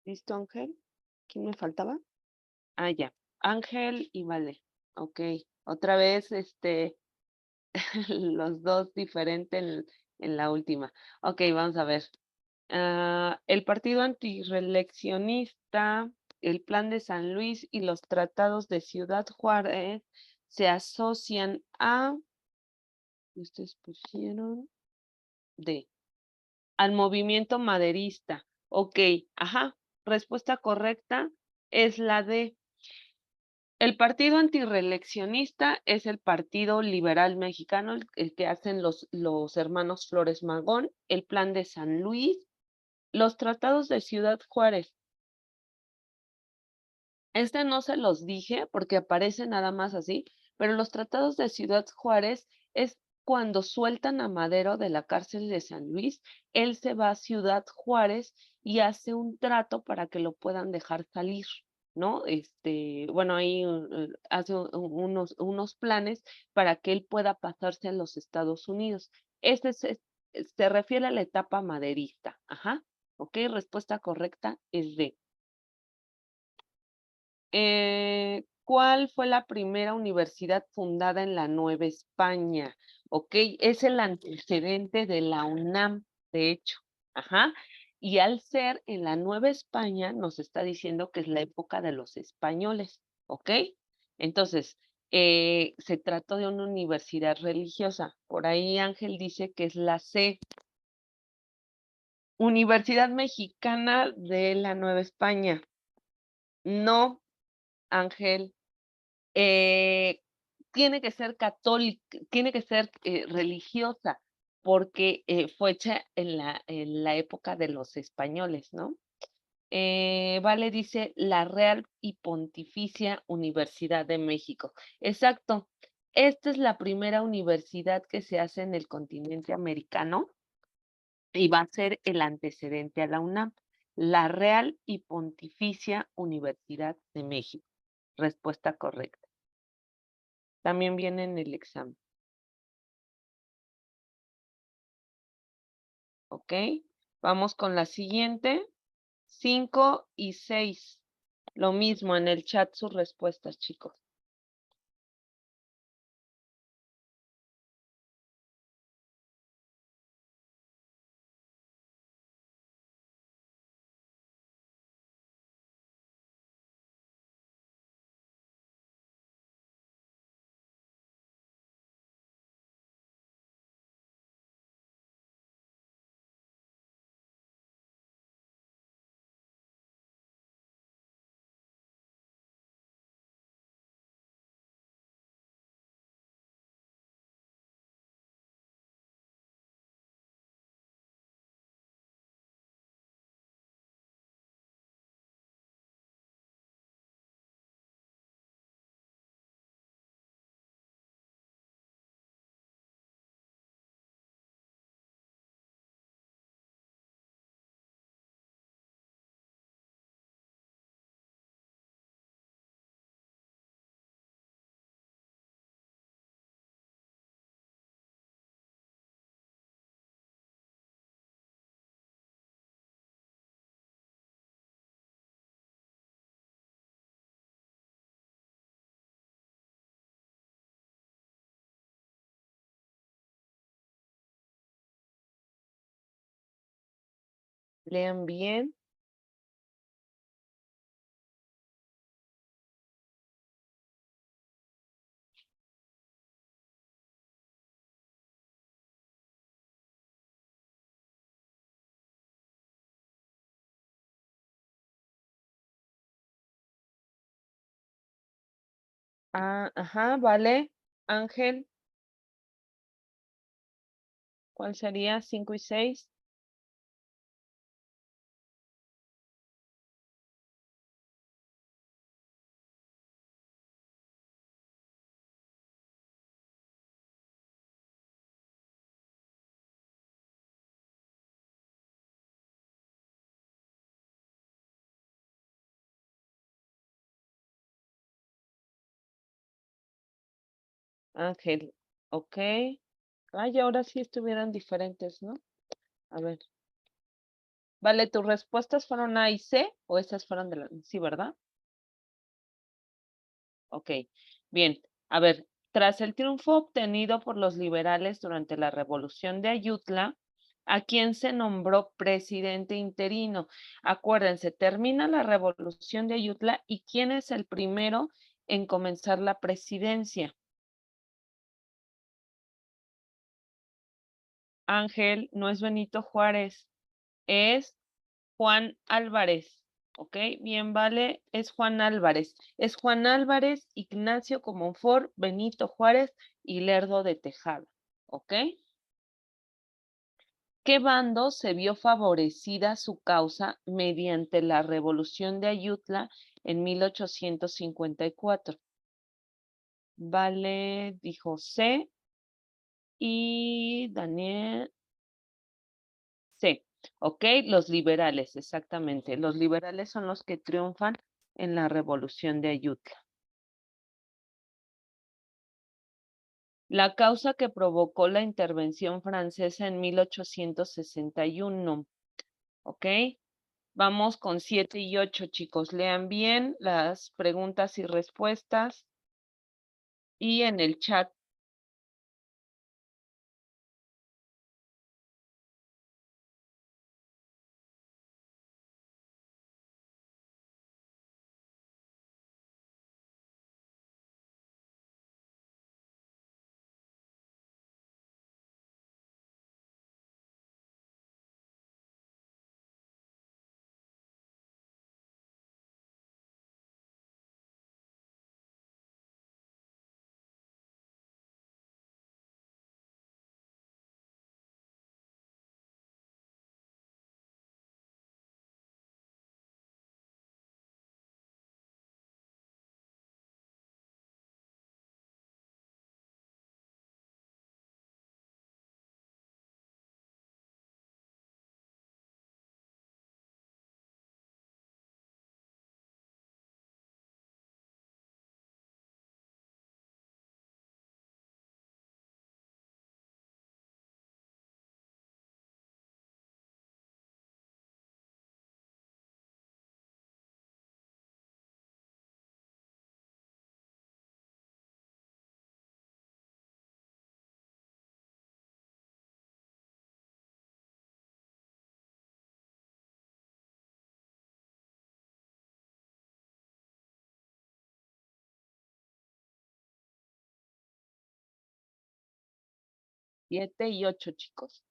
¿Listo, Ángel? ¿Quién me faltaba? Ah, ya. Ángel y vale. Ok. Otra vez, los dos diferentes en la última. Ok, vamos a ver. El partido antirreeleccionista, el Plan de San Luis y los tratados de Ciudad Juárez se asocian a, ustedes pusieron, D, al movimiento maderista. Ok, ajá, respuesta correcta es la D. El partido antirreeleccionista es el Partido Liberal Mexicano, el que hacen los hermanos Flores Magón, el Plan de San Luis, los tratados de Ciudad Juárez. No se los dije porque aparece nada más así, pero los tratados de Ciudad Juárez es cuando sueltan a Madero de la cárcel de San Luis, él se va a Ciudad Juárez y hace un trato para que lo puedan dejar salir, ¿no? Bueno, ahí hace unos planes para que él pueda pasarse a los Estados Unidos. Se refiere a la etapa maderista. Ajá. Ok, respuesta correcta es D. ¿Cuál fue la primera universidad fundada en la Nueva España? Ok, es el antecedente de la UNAM, de hecho. Ajá. Y al ser en la Nueva España, nos está diciendo que es la época de los españoles. ¿Ok? Entonces, se trató de una universidad religiosa. Por ahí Ángel dice que es la C, Universidad Mexicana de la Nueva España. No, Ángel. eh, Tiene que ser católica, tiene que ser religiosa, porque fue hecha en la época de los españoles, ¿no? Vale, dice la Real y Pontificia Universidad de México. Exacto. Esta es la primera universidad que se hace en el continente americano y va a ser el antecedente a la UNAM, la Real y Pontificia Universidad de México. Respuesta correcta. También viene en el examen, ¿ok? Vamos con la siguiente. 5 y 6. Lo mismo en el chat sus respuestas, chicos. Lean bien. Ah, ajá, vale. Ángel, ¿cuál sería? 5 y 6. Ángel, ok. Ay, ahora sí estuvieran diferentes, ¿no? A ver. Vale, ¿tus respuestas fueron A y C o esas fueron de la... Sí, ¿verdad? Ok, bien. A ver, tras el triunfo obtenido por los liberales durante la Revolución de Ayutla, ¿a quién se nombró presidente interino? Acuérdense, termina la Revolución de Ayutla y ¿quién es el primero en comenzar la presidencia? Ángel, no es Benito Juárez, es Juan Álvarez. ¿Ok? Bien, vale, es Juan Álvarez. Es Juan Álvarez, Ignacio Comonfort, Benito Juárez y Lerdo de Tejada. ¿Ok? ¿Qué bando se vio favorecida su causa mediante la Revolución de Ayutla en 1854? Vale, dijo C y Daniel C. ¿Ok? Los liberales, exactamente. Los liberales son los que triunfan en la Revolución de Ayutla. La causa que provocó la intervención francesa en 1861. ¿Ok? Vamos con 7 y 8, chicos. Lean bien las preguntas y respuestas y en el chat. Siete y 8, chicos.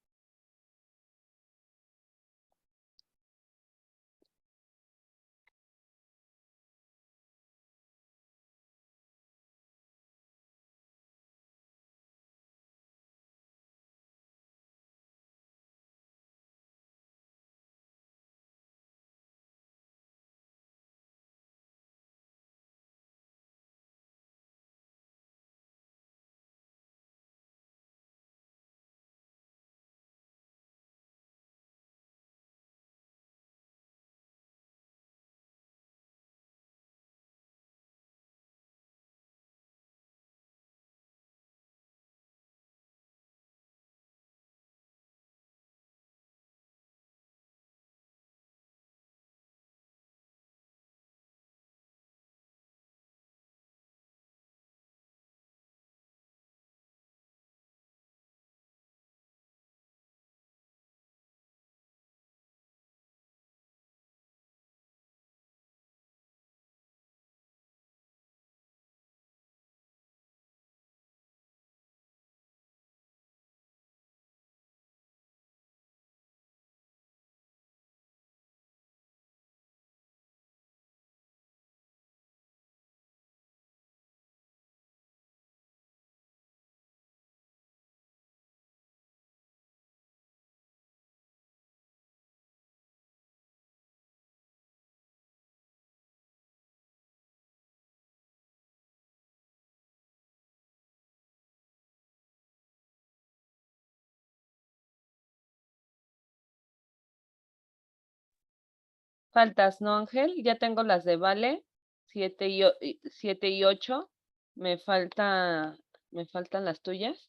Faltas, ¿no, Ángel? Ya tengo las de Vale, 7 y 8. Me falta, me faltan las tuyas.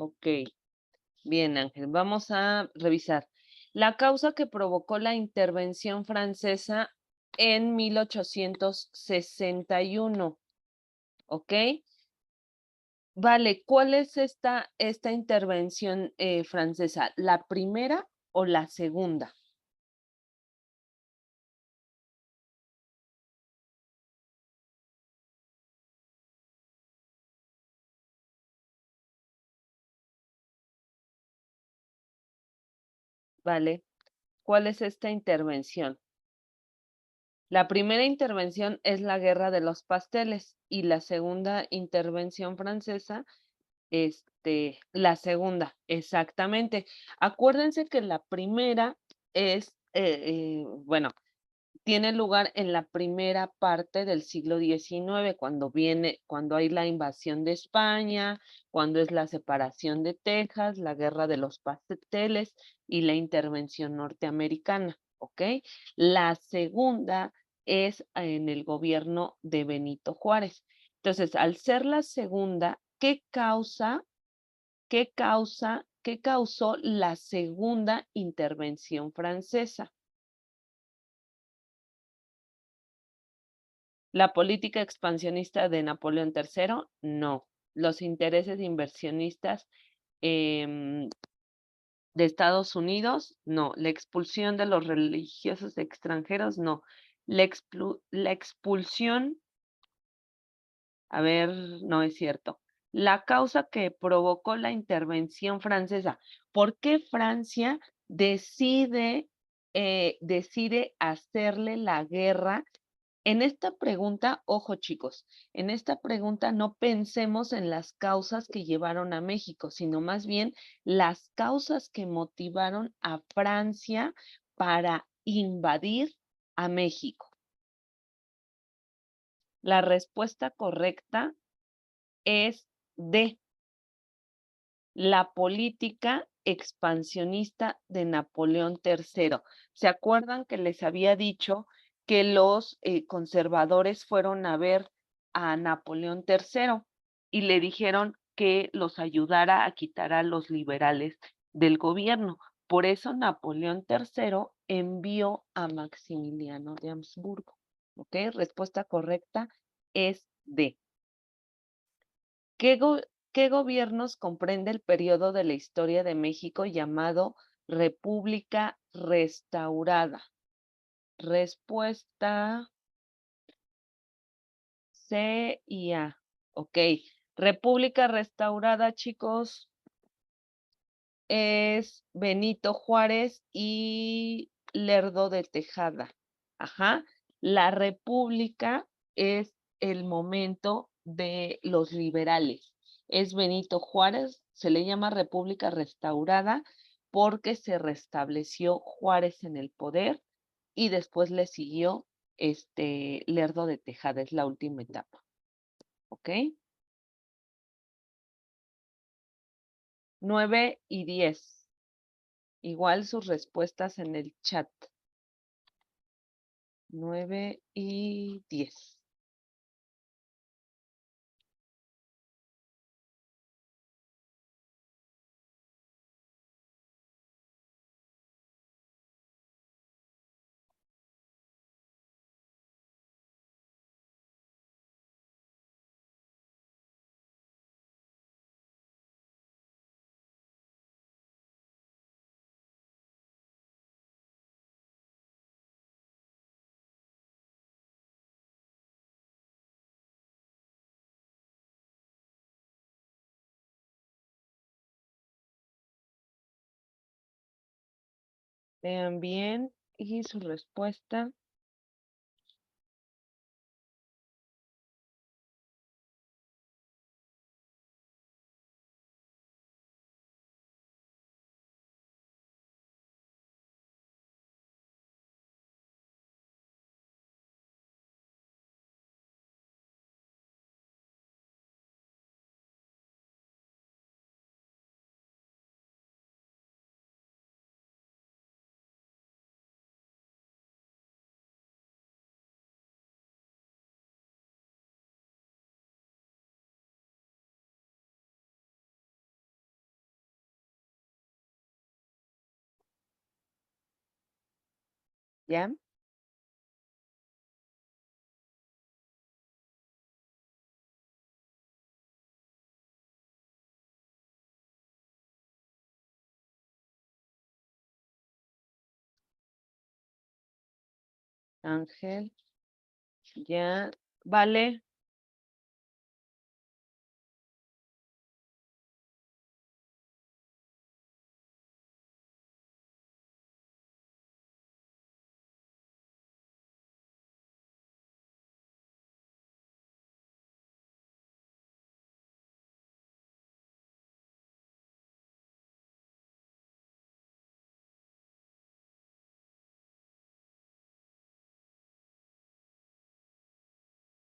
Ok, bien, Ángel, vamos a revisar. La causa que provocó la intervención francesa en 1861, ¿ok? Vale, ¿cuál es esta intervención francesa? ¿La primera o la segunda? Vale, ¿cuál es esta intervención? La primera intervención es la Guerra de los Pasteles y la segunda intervención francesa, la segunda, exactamente. Acuérdense que la primera es, bueno, tiene lugar en la primera parte del siglo XIX, cuando hay la invasión de España, cuando es la separación de Texas, la Guerra de los Pasteles y la intervención norteamericana, ¿ok? La segunda es en el gobierno de Benito Juárez. Entonces, al ser la segunda, qué causó la segunda intervención francesa? ¿La política expansionista de Napoleón III? No. ¿Los intereses inversionistas de Estados Unidos? No. ¿La expulsión de los religiosos extranjeros? No. La expulsión, a ver, no es cierto. La causa que provocó la intervención francesa. ¿Por qué Francia decide hacerle la guerra? En esta pregunta, ojo chicos, en esta pregunta no pensemos en las causas que llevaron a México, sino más bien las causas que motivaron a Francia para invadir a México. La respuesta correcta es D, la política expansionista de Napoleón III. ¿Se acuerdan que les había dicho que los conservadores fueron a ver a Napoleón III y le dijeron que los ayudara a quitar a los liberales del gobierno? Por eso Napoleón III envió a Maximiliano de Habsburgo. ¿Ok? Respuesta correcta es D. ¿Qué, qué gobiernos comprende el periodo de la historia de México llamado República Restaurada? Respuesta C y A. Ok. República Restaurada, chicos, es Benito Juárez y Lerdo de Tejada. Ajá. La República es el momento de los liberales. Es Benito Juárez, se le llama República Restaurada porque se restableció Juárez en el poder y después le siguió Lerdo de Tejada, es la última etapa. ¿Ok? 9 y 10. Igual sus respuestas en el chat. 9 y 10. Vean bien y su respuesta. ¿Ya? Ángel, ya. Vale,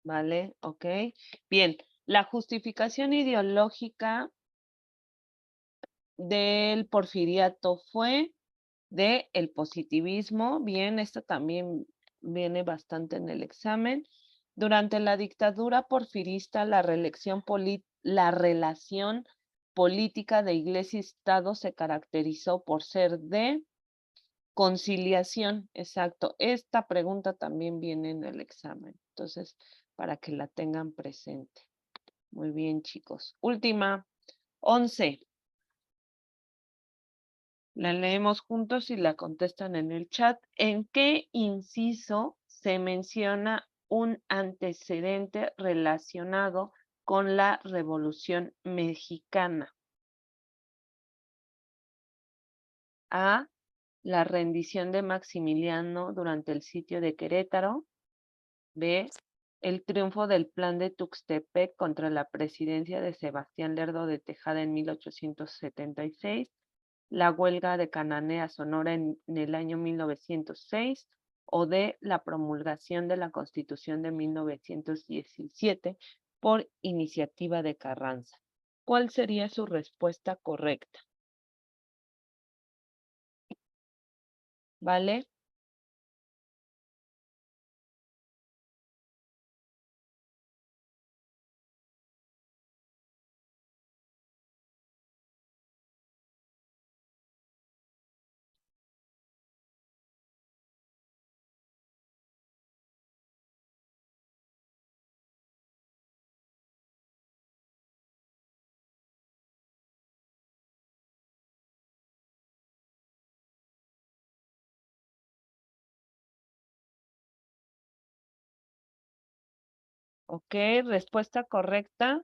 vale, ok. Bien, la justificación ideológica del porfiriato fue de el positivismo. Bien, esto también viene bastante en el examen. Durante la dictadura porfirista, la relación política de Iglesia y Estado se caracterizó por ser de conciliación. Exacto. Esta pregunta también viene en el examen. Entonces, para que la tengan presente. Muy bien, chicos. Última, 11. La leemos juntos y la contestan en el chat. ¿En qué inciso se menciona un antecedente relacionado con la Revolución Mexicana? A. La rendición de Maximiliano durante el sitio de Querétaro. B. El triunfo del Plan de Tuxtepec contra la presidencia de Sebastián Lerdo de Tejada en 1876. La huelga de Cananea Sonora en el año 1906 o de la promulgación de la Constitución de 1917 por iniciativa de Carranza. ¿Cuál sería su respuesta correcta? ¿Vale? Ok, respuesta correcta.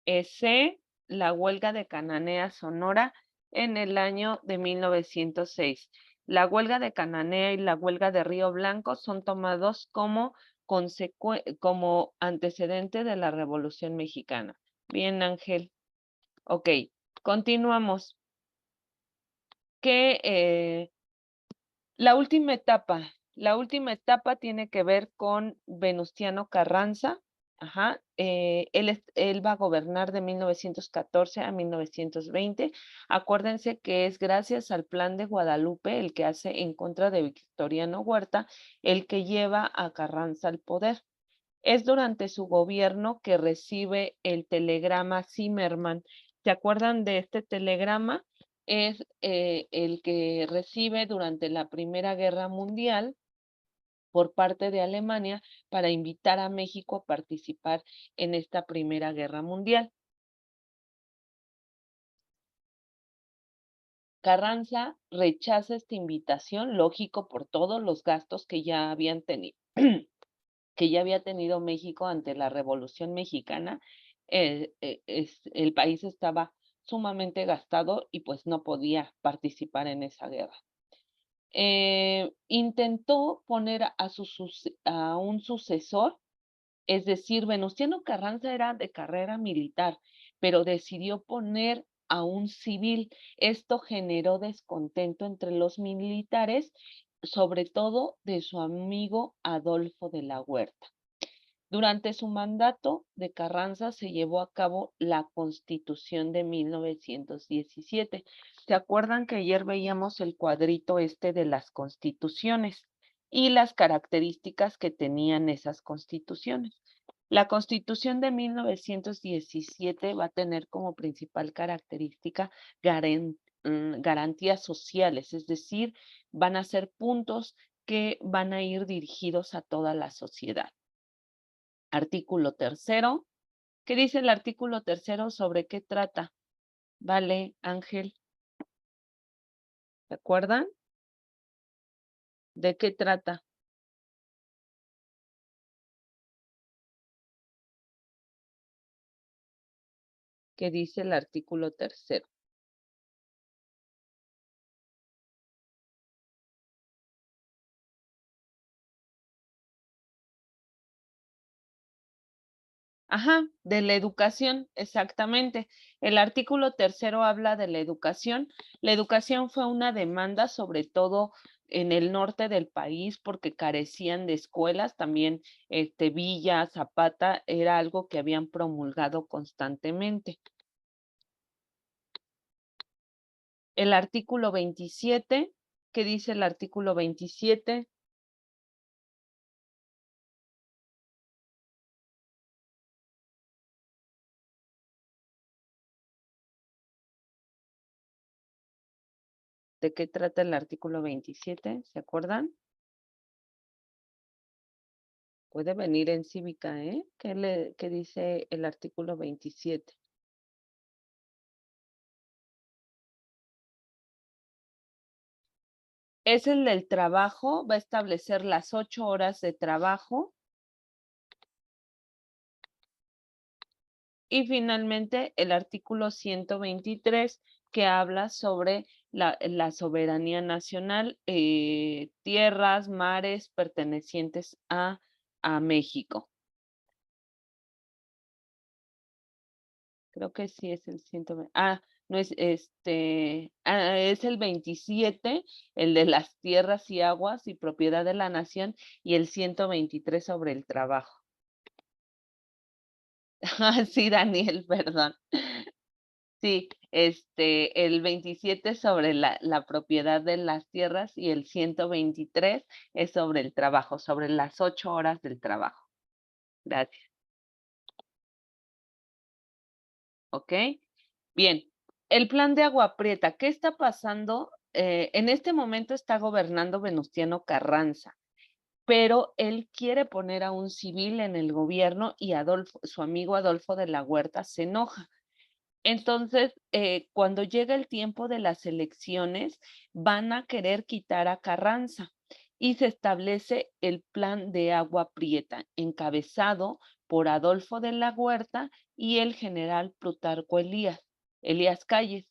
C, la huelga de Cananea Sonora en el año de 1906. La huelga de Cananea y la huelga de Río Blanco son tomados como antecedente de la Revolución Mexicana. Bien, Ángel. Ok, continuamos. Que la última etapa tiene que ver con Venustiano Carranza. Ajá, él va a gobernar de 1914 a 1920. Acuérdense que es gracias al Plan de Guadalupe, el que hace en contra de Victoriano Huerta, el que lleva a Carranza al poder. Es durante su gobierno que recibe el telegrama Zimmerman. ¿Se acuerdan de este telegrama? Es el que recibe durante la Primera Guerra Mundial por parte de Alemania para invitar a México a participar en esta Primera Guerra Mundial. Carranza rechaza esta invitación, lógico por todos los gastos que ya habían tenido, que ya había tenido México ante la Revolución Mexicana. El país estaba sumamente gastado y pues no podía participar en esa guerra. Intentó poner a un sucesor, es decir, Venustiano Carranza era de carrera militar, pero decidió poner a un civil. Esto generó descontento entre los militares, sobre todo de su amigo Adolfo de la Huerta. Durante su mandato de Carranza se llevó a cabo la Constitución de 1917. ¿Se acuerdan que ayer veíamos el cuadrito este de las constituciones y las características que tenían esas constituciones? La Constitución de 1917 va a tener como principal característica garantías sociales, es decir, van a ser puntos que van a ir dirigidos a toda la sociedad. Artículo tercero. ¿Qué dice el artículo tercero? ¿Sobre qué trata? Vale, Ángel, ¿se acuerdan? ¿De qué trata? ¿Qué dice el artículo tercero? Ajá, de la educación, exactamente. El artículo tercero habla de la educación. La educación fue una demanda, sobre todo en el norte del país, porque carecían de escuelas. También Villa, Zapata, era algo que habían promulgado constantemente. El artículo 27, ¿qué dice el artículo 27? ¿De qué trata el artículo 27? ¿Se acuerdan? Puede venir en cívica, ¿eh? ¿Qué dice el artículo 27? Es el del trabajo, va a establecer las 8 horas de trabajo. Y finalmente el artículo 123 que habla sobre la soberanía nacional, tierras, mares pertenecientes a México. Creo que sí es el 120. No es es el 27, el de las tierras y aguas y propiedad de la nación, y el 123 sobre el trabajo. Sí, Daniel, perdón. Sí, el 27 sobre la propiedad de las tierras y el 123 es sobre el trabajo, sobre las 8 horas del trabajo. Gracias. ¿Ok? Bien, el plan de Agua Prieta, ¿qué está pasando? En este momento está gobernando Venustiano Carranza, pero él quiere poner a un civil en el gobierno y su amigo Adolfo de la Huerta se enoja. Entonces, cuando llega el tiempo de las elecciones, van a querer quitar a Carranza y se establece el plan de Agua Prieta, encabezado por Adolfo de la Huerta y el general Plutarco Elías Calles.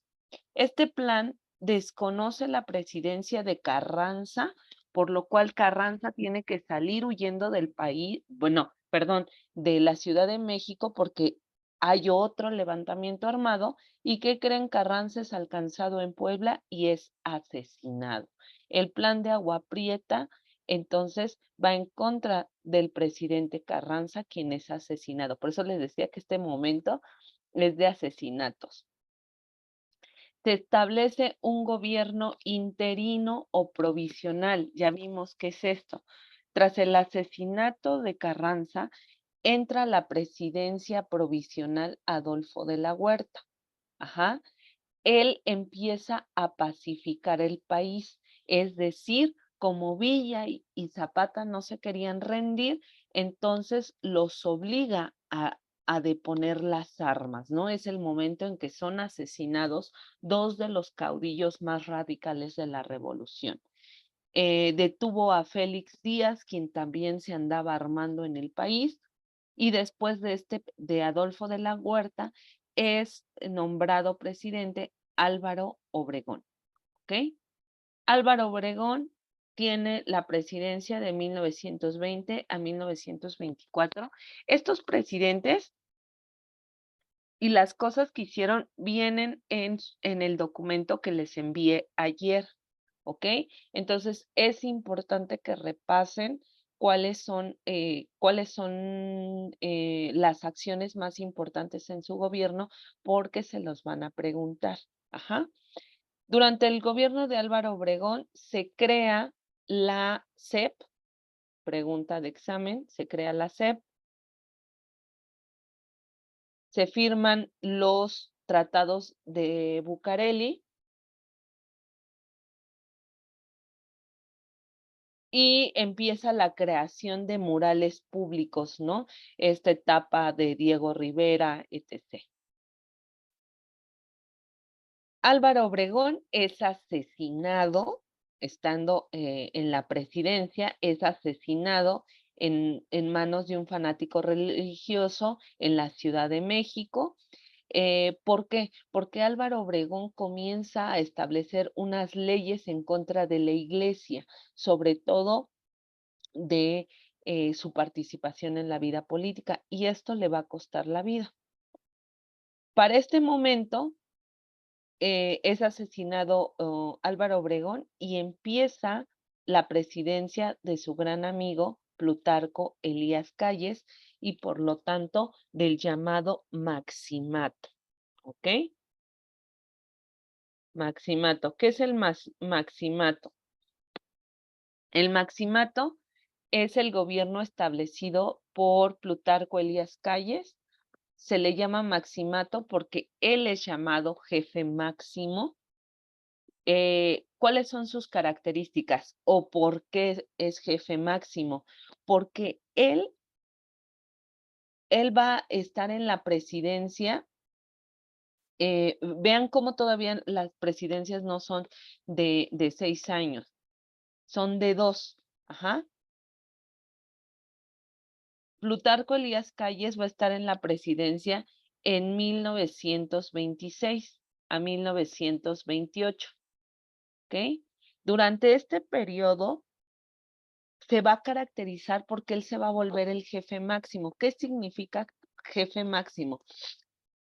Este plan desconoce la presidencia de Carranza, por lo cual Carranza tiene que salir huyendo del país, bueno, perdón, de la Ciudad de México porque hay otro levantamiento armado y ¿qué creen? Carranza es alcanzado en Puebla y es asesinado. El plan de Agua Prieta entonces va en contra del presidente Carranza, quien es asesinado. Por eso les decía que este momento es de asesinatos. Se establece un gobierno interino o provisional. Ya vimos qué es esto. Tras el asesinato de Carranza, entra a la presidencia provisional Adolfo de la Huerta. Ajá. Él empieza a pacificar el país, es decir, como Villa y Zapata no se querían rendir, entonces los obliga a deponer las armas, ¿no? Es el momento en que son asesinados dos de los caudillos más radicales de la revolución. Detuvo a Félix Díaz, quien también se andaba armando en el país, y después de Adolfo de la Huerta, es nombrado presidente Álvaro Obregón, ¿ok? Álvaro Obregón tiene la presidencia de 1920 a 1924. Estos presidentes y las cosas que hicieron vienen en el documento que les envié ayer, ¿ok? Entonces es importante que repasen cuáles son las acciones más importantes en su gobierno porque se los van a preguntar. Ajá. Durante el gobierno de Álvaro Obregón se crea la SEP, pregunta de examen, se crea la SEP, se firman los tratados de Bucareli y empieza la creación de murales públicos, ¿no? Esta etapa de Diego Rivera, etc. Álvaro Obregón es asesinado, estando en la presidencia, es asesinado en manos de un fanático religioso en la Ciudad de México. ¿Por qué? Porque Álvaro Obregón comienza a establecer unas leyes en contra de la iglesia, sobre todo de su participación en la vida política, y esto le va a costar la vida. Para este momento, es asesinado Álvaro Obregón y empieza la presidencia de su gran amigo Plutarco Elías Calles y por lo tanto del llamado Maximato. ¿Ok? Maximato. ¿Qué es el Maximato? El Maximato es el gobierno establecido por Plutarco Elías Calles. Se le llama Maximato porque él es llamado jefe máximo. ¿Cuáles son sus características o por qué es jefe máximo? Porque él va a estar en la presidencia. Vean cómo todavía las presidencias no son de 6 años, son de 2. Ajá. Plutarco Elías Calles va a estar en la presidencia en 1926 a 1928. ¿Ok? Durante este periodo se va a caracterizar porque él se va a volver el jefe máximo. ¿Qué significa jefe máximo?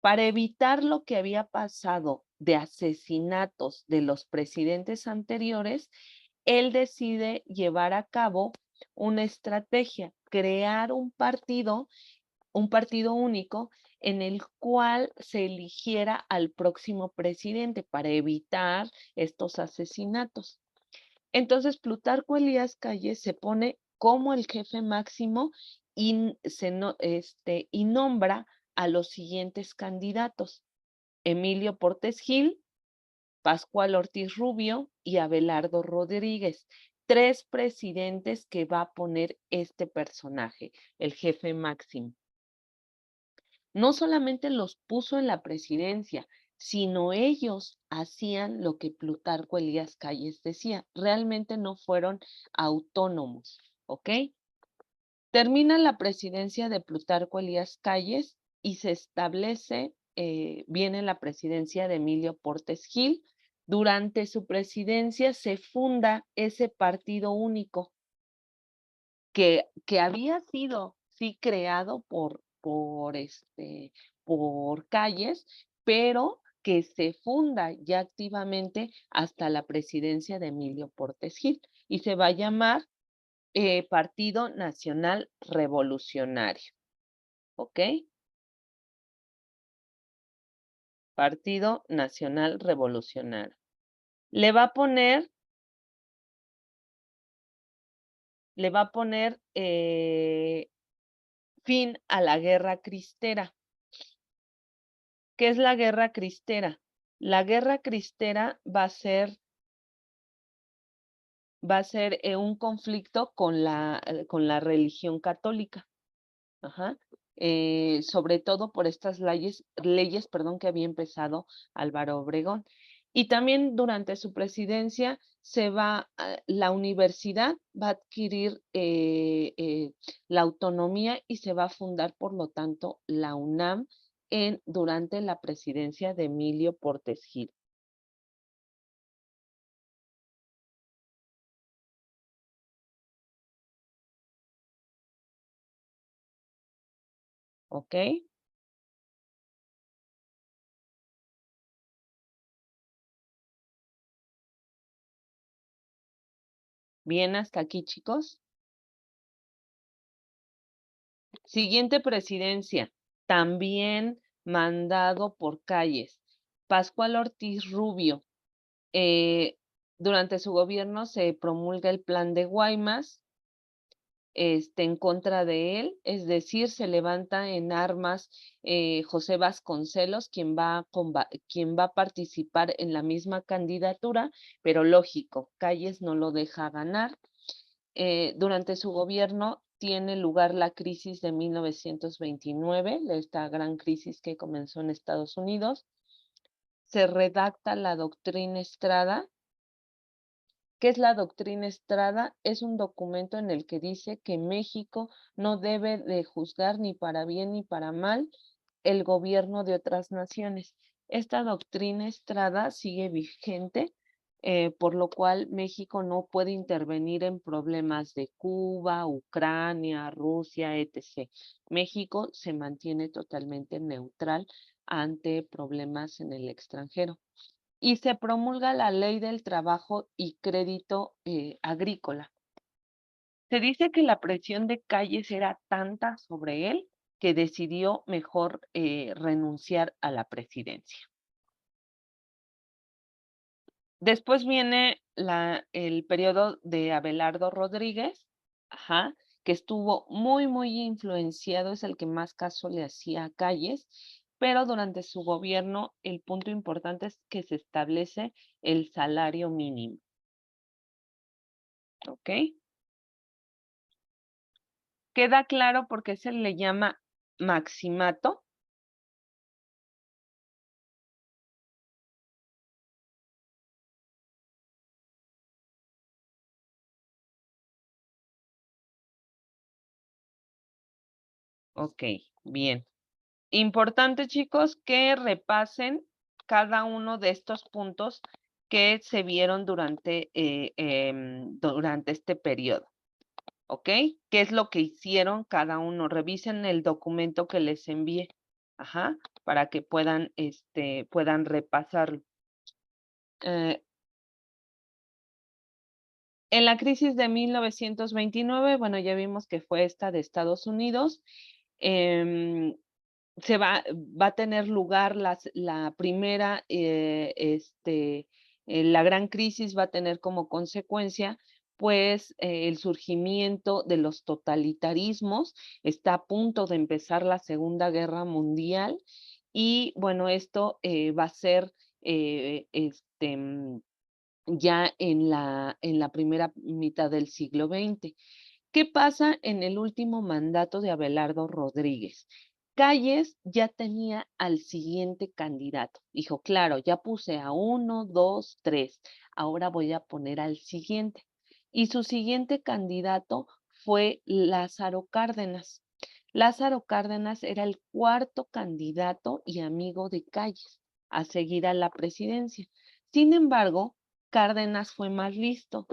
Para evitar lo que había pasado de asesinatos de los presidentes anteriores, él decide llevar a cabo una estrategia, crear un partido único en el cual se eligiera al próximo presidente para evitar estos asesinatos. Entonces, Plutarco Elías Calles se pone como el jefe máximo y, y nombra a los siguientes candidatos: Emilio Portes Gil, Pascual Ortiz Rubio y Abelardo Rodríguez. 3 presidentes que va a poner este personaje, el jefe máximo. No solamente los puso en la presidencia, sino ellos hacían lo que Plutarco Elías Calles decía. Realmente no fueron autónomos, ¿ok? Termina la presidencia de Plutarco Elías Calles y se establece, viene la presidencia de Emilio Portes Gil. Durante su presidencia se funda ese partido único que había sido, sí, creado por Calles, pero que se funda ya activamente hasta la presidencia de Emilio Portes Gil y se va a llamar Partido Nacional Revolucionario. ¿Ok? Partido Nacional Revolucionario. Le va a poner, fin a la Guerra Cristera. ¿Qué es la Guerra Cristera? La Guerra Cristera va a ser un conflicto con la religión católica. Ajá. Sobre todo por estas leyes, perdón, que había empezado Álvaro Obregón. Y también durante su presidencia la universidad va a adquirir la autonomía y se va a fundar, por lo tanto, la UNAM durante la presidencia de Emilio Portes Gil. ¿Ok? Bien, hasta aquí, chicos. Siguiente presidencia, también mandado por Calles. Pascual Ortiz Rubio. Eh, durante su gobierno se promulga el Plan de Guaymas, en contra de él, es decir, se levanta en armas José Vasconcelos, quien va a participar en la misma candidatura, pero lógico, Calles no lo deja ganar. Durante su gobierno tiene lugar la crisis de 1929, esta gran crisis que comenzó en Estados Unidos. Se redacta la doctrina Estrada. ¿Qué es la doctrina Estrada? Es un documento en el que dice que México no debe de juzgar ni para bien ni para mal el gobierno de otras naciones. Esta doctrina Estrada sigue vigente, por lo cual México no puede intervenir en problemas de Cuba, Ucrania, Rusia, etc. México se mantiene totalmente neutral ante problemas en el extranjero. Y se promulga la Ley del Trabajo y Crédito Agrícola. Se dice que la presión de Calles era tanta sobre él que decidió mejor renunciar a la presidencia. Después viene el periodo de Abelardo Rodríguez, ajá, que estuvo muy influenciado, es el que más caso le hacía a Calles, pero durante su gobierno el punto importante es que se establece el salario mínimo, ¿ok? Queda claro por qué se le llama maximato. Ok, bien. Importante, chicos, que repasen cada uno de estos puntos que se vieron durante este periodo, ¿ok? ¿Qué es lo que hicieron cada uno? Revisen el documento que les envié, ajá, para que puedan repasarlo. En la crisis de 1929, bueno, ya vimos que fue esta de Estados Unidos. em, va a tener lugar la primera, la gran crisis va a tener como consecuencia, pues, el surgimiento de los totalitarismos. Está a punto de empezar la Segunda Guerra Mundial y, bueno, esto va a ser ya en la primera mitad del siglo XX. ¿Qué pasa en el último mandato de Abelardo Rodríguez? Calles ya tenía al siguiente candidato. Dijo, claro, ya puse a 1, 2, 3, ahora voy a poner al siguiente. Y su siguiente candidato fue Lázaro Cárdenas. Lázaro Cárdenas era el cuarto candidato y amigo de Calles a seguir a la presidencia. Sin embargo, Cárdenas fue más listo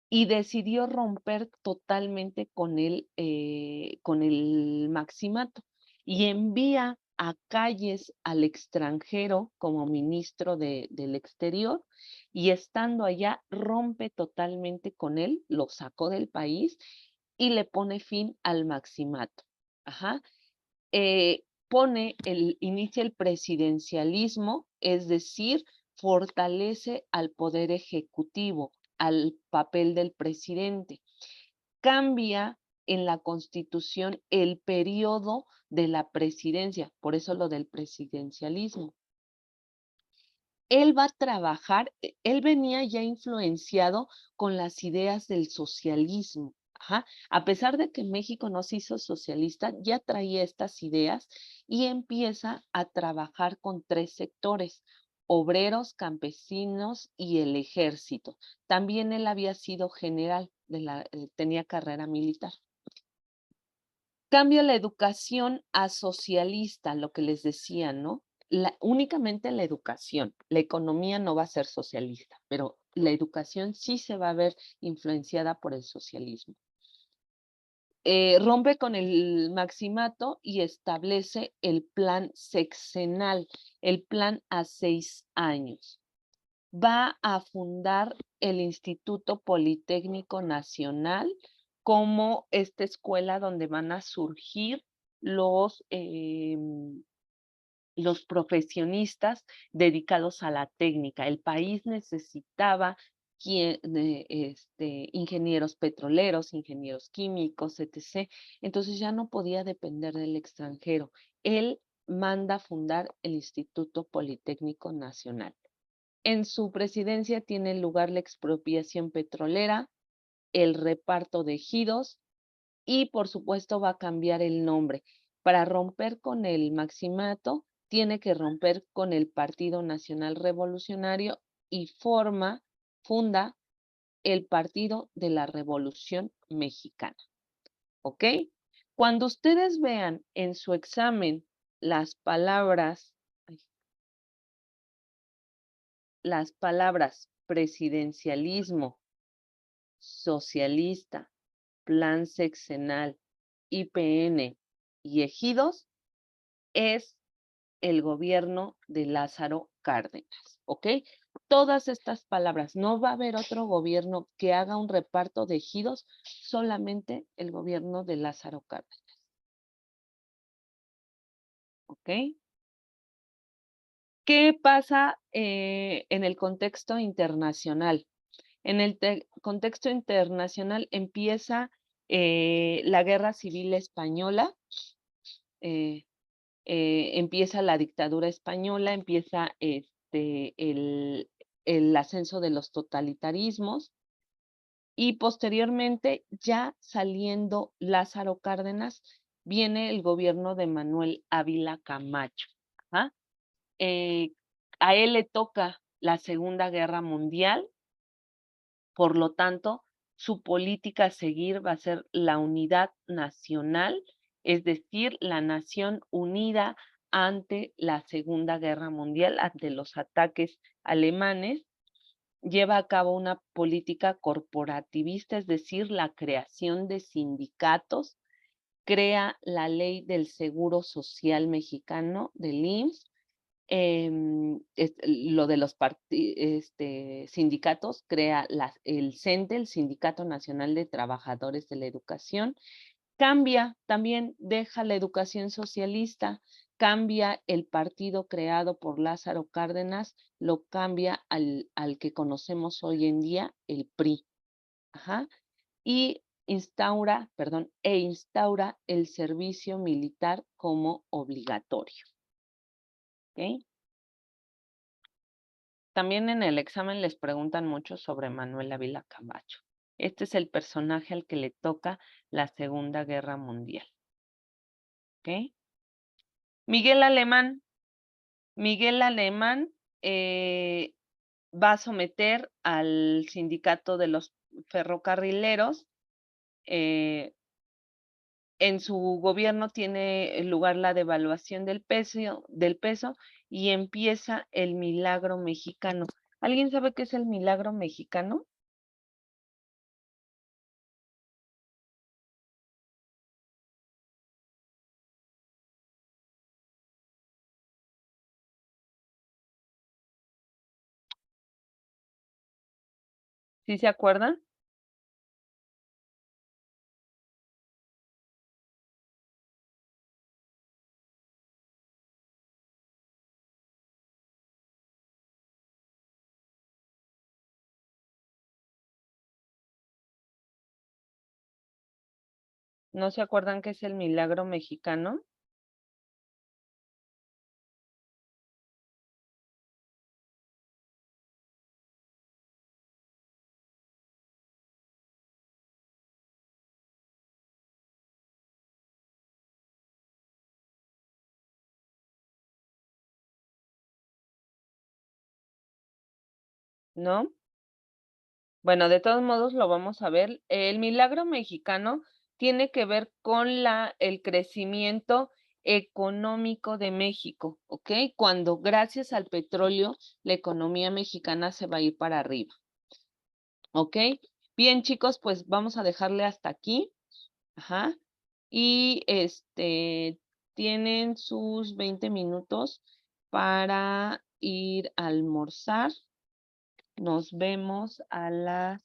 y decidió romper totalmente con el maximato y envía a Calles al extranjero como ministro del Exterior y estando allá rompe totalmente con él, lo sacó del país y le pone fin al maximato. Ajá. Inicia el presidencialismo, es decir, fortalece al poder ejecutivo, al papel del presidente. Cambia en la Constitución el periodo de la presidencia, por eso lo del presidencialismo. Él va a trabajar, él venía ya influenciado con las ideas del socialismo. Ajá. A pesar de que México no se hizo socialista, ya traía estas ideas y empieza a trabajar con tres sectores: obreros, campesinos y el ejército. También él había sido general, tenía carrera militar. Cambia la educación a socialista, lo que les decía, ¿no? Únicamente la educación, la economía no va a ser socialista, pero la educación sí se va a ver influenciada por el socialismo. Rompe con el maximato y establece el plan sexenal, el plan a 6 años. Va a fundar el Instituto Politécnico Nacional como esta escuela donde van a surgir los profesionistas dedicados a la técnica. El país necesitaba ingenieros petroleros, ingenieros químicos, etc. Entonces ya no podía depender del extranjero. Él manda fundar el Instituto Politécnico Nacional. En su presidencia tiene lugar la expropiación petrolera, el reparto de ejidos y, por supuesto, va a cambiar el nombre. Para romper con el maximato, tiene que romper con el Partido Nacional Revolucionario y funda el Partido de la Revolución Mexicana. ¿Ok? Cuando ustedes vean en su examen las palabras presidencialismo, socialista, plan sexenal, IPN y ejidos, es el gobierno de Lázaro Cárdenas, ¿ok? Todas estas palabras, no va a haber otro gobierno que haga un reparto de ejidos, solamente el gobierno de Lázaro Cárdenas, ¿ok? ¿Qué pasa en el contexto internacional? En el contexto internacional empieza la Guerra Civil Española, eh, empieza la dictadura española, empieza el ascenso de los totalitarismos y posteriormente, ya saliendo Lázaro Cárdenas, viene el gobierno de Manuel Ávila Camacho. ¿Ah? A él le toca la Segunda Guerra Mundial, por lo tanto, su política a seguir va a ser la unidad nacional, es decir, la nación unida ante la Segunda Guerra Mundial, ante los ataques alemanes. Lleva a cabo una política corporativista, es decir, la creación de sindicatos, crea la ley del Seguro Social Mexicano, del IMSS, lo de los sindicatos, crea el CENTE, el Sindicato Nacional de Trabajadores de la Educación, cambia, también deja la educación socialista, cambia el partido creado por Lázaro Cárdenas, lo cambia al que conocemos hoy en día, el PRI. Ajá. Y instaura el servicio militar como obligatorio. ¿Ok? También en el examen les preguntan mucho sobre Manuel Ávila Camacho. Este es el personaje al que le toca la Segunda Guerra Mundial. ¿Ok? Miguel Alemán. Miguel Alemán va a someter al sindicato de los ferrocarrileros. En su gobierno tiene lugar la devaluación del peso y empieza el milagro mexicano. ¿Alguien sabe qué es el milagro mexicano? ¿Sí se acuerdan? ¿No se acuerdan qué es el milagro mexicano? ¿No? Bueno, de todos modos lo vamos a ver. El milagro mexicano tiene que ver con el crecimiento económico de México, ¿ok? Cuando gracias al petróleo la economía mexicana se va a ir para arriba, ¿ok? Bien, chicos, pues vamos a dejarle hasta aquí. Ajá. Y tienen sus 20 minutos para ir a almorzar. Nos vemos a las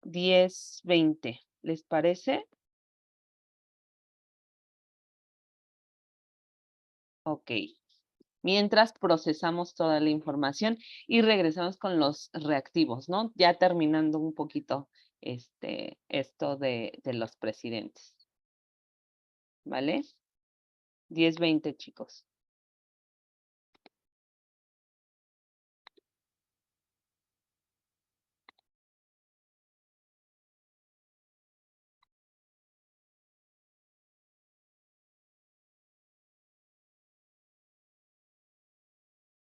10:20. ¿Les parece? Ok. Mientras procesamos toda la información y regresamos con los reactivos, ¿no? Ya terminando un poquito esto de los presidentes. ¿Vale? 10:20, chicos.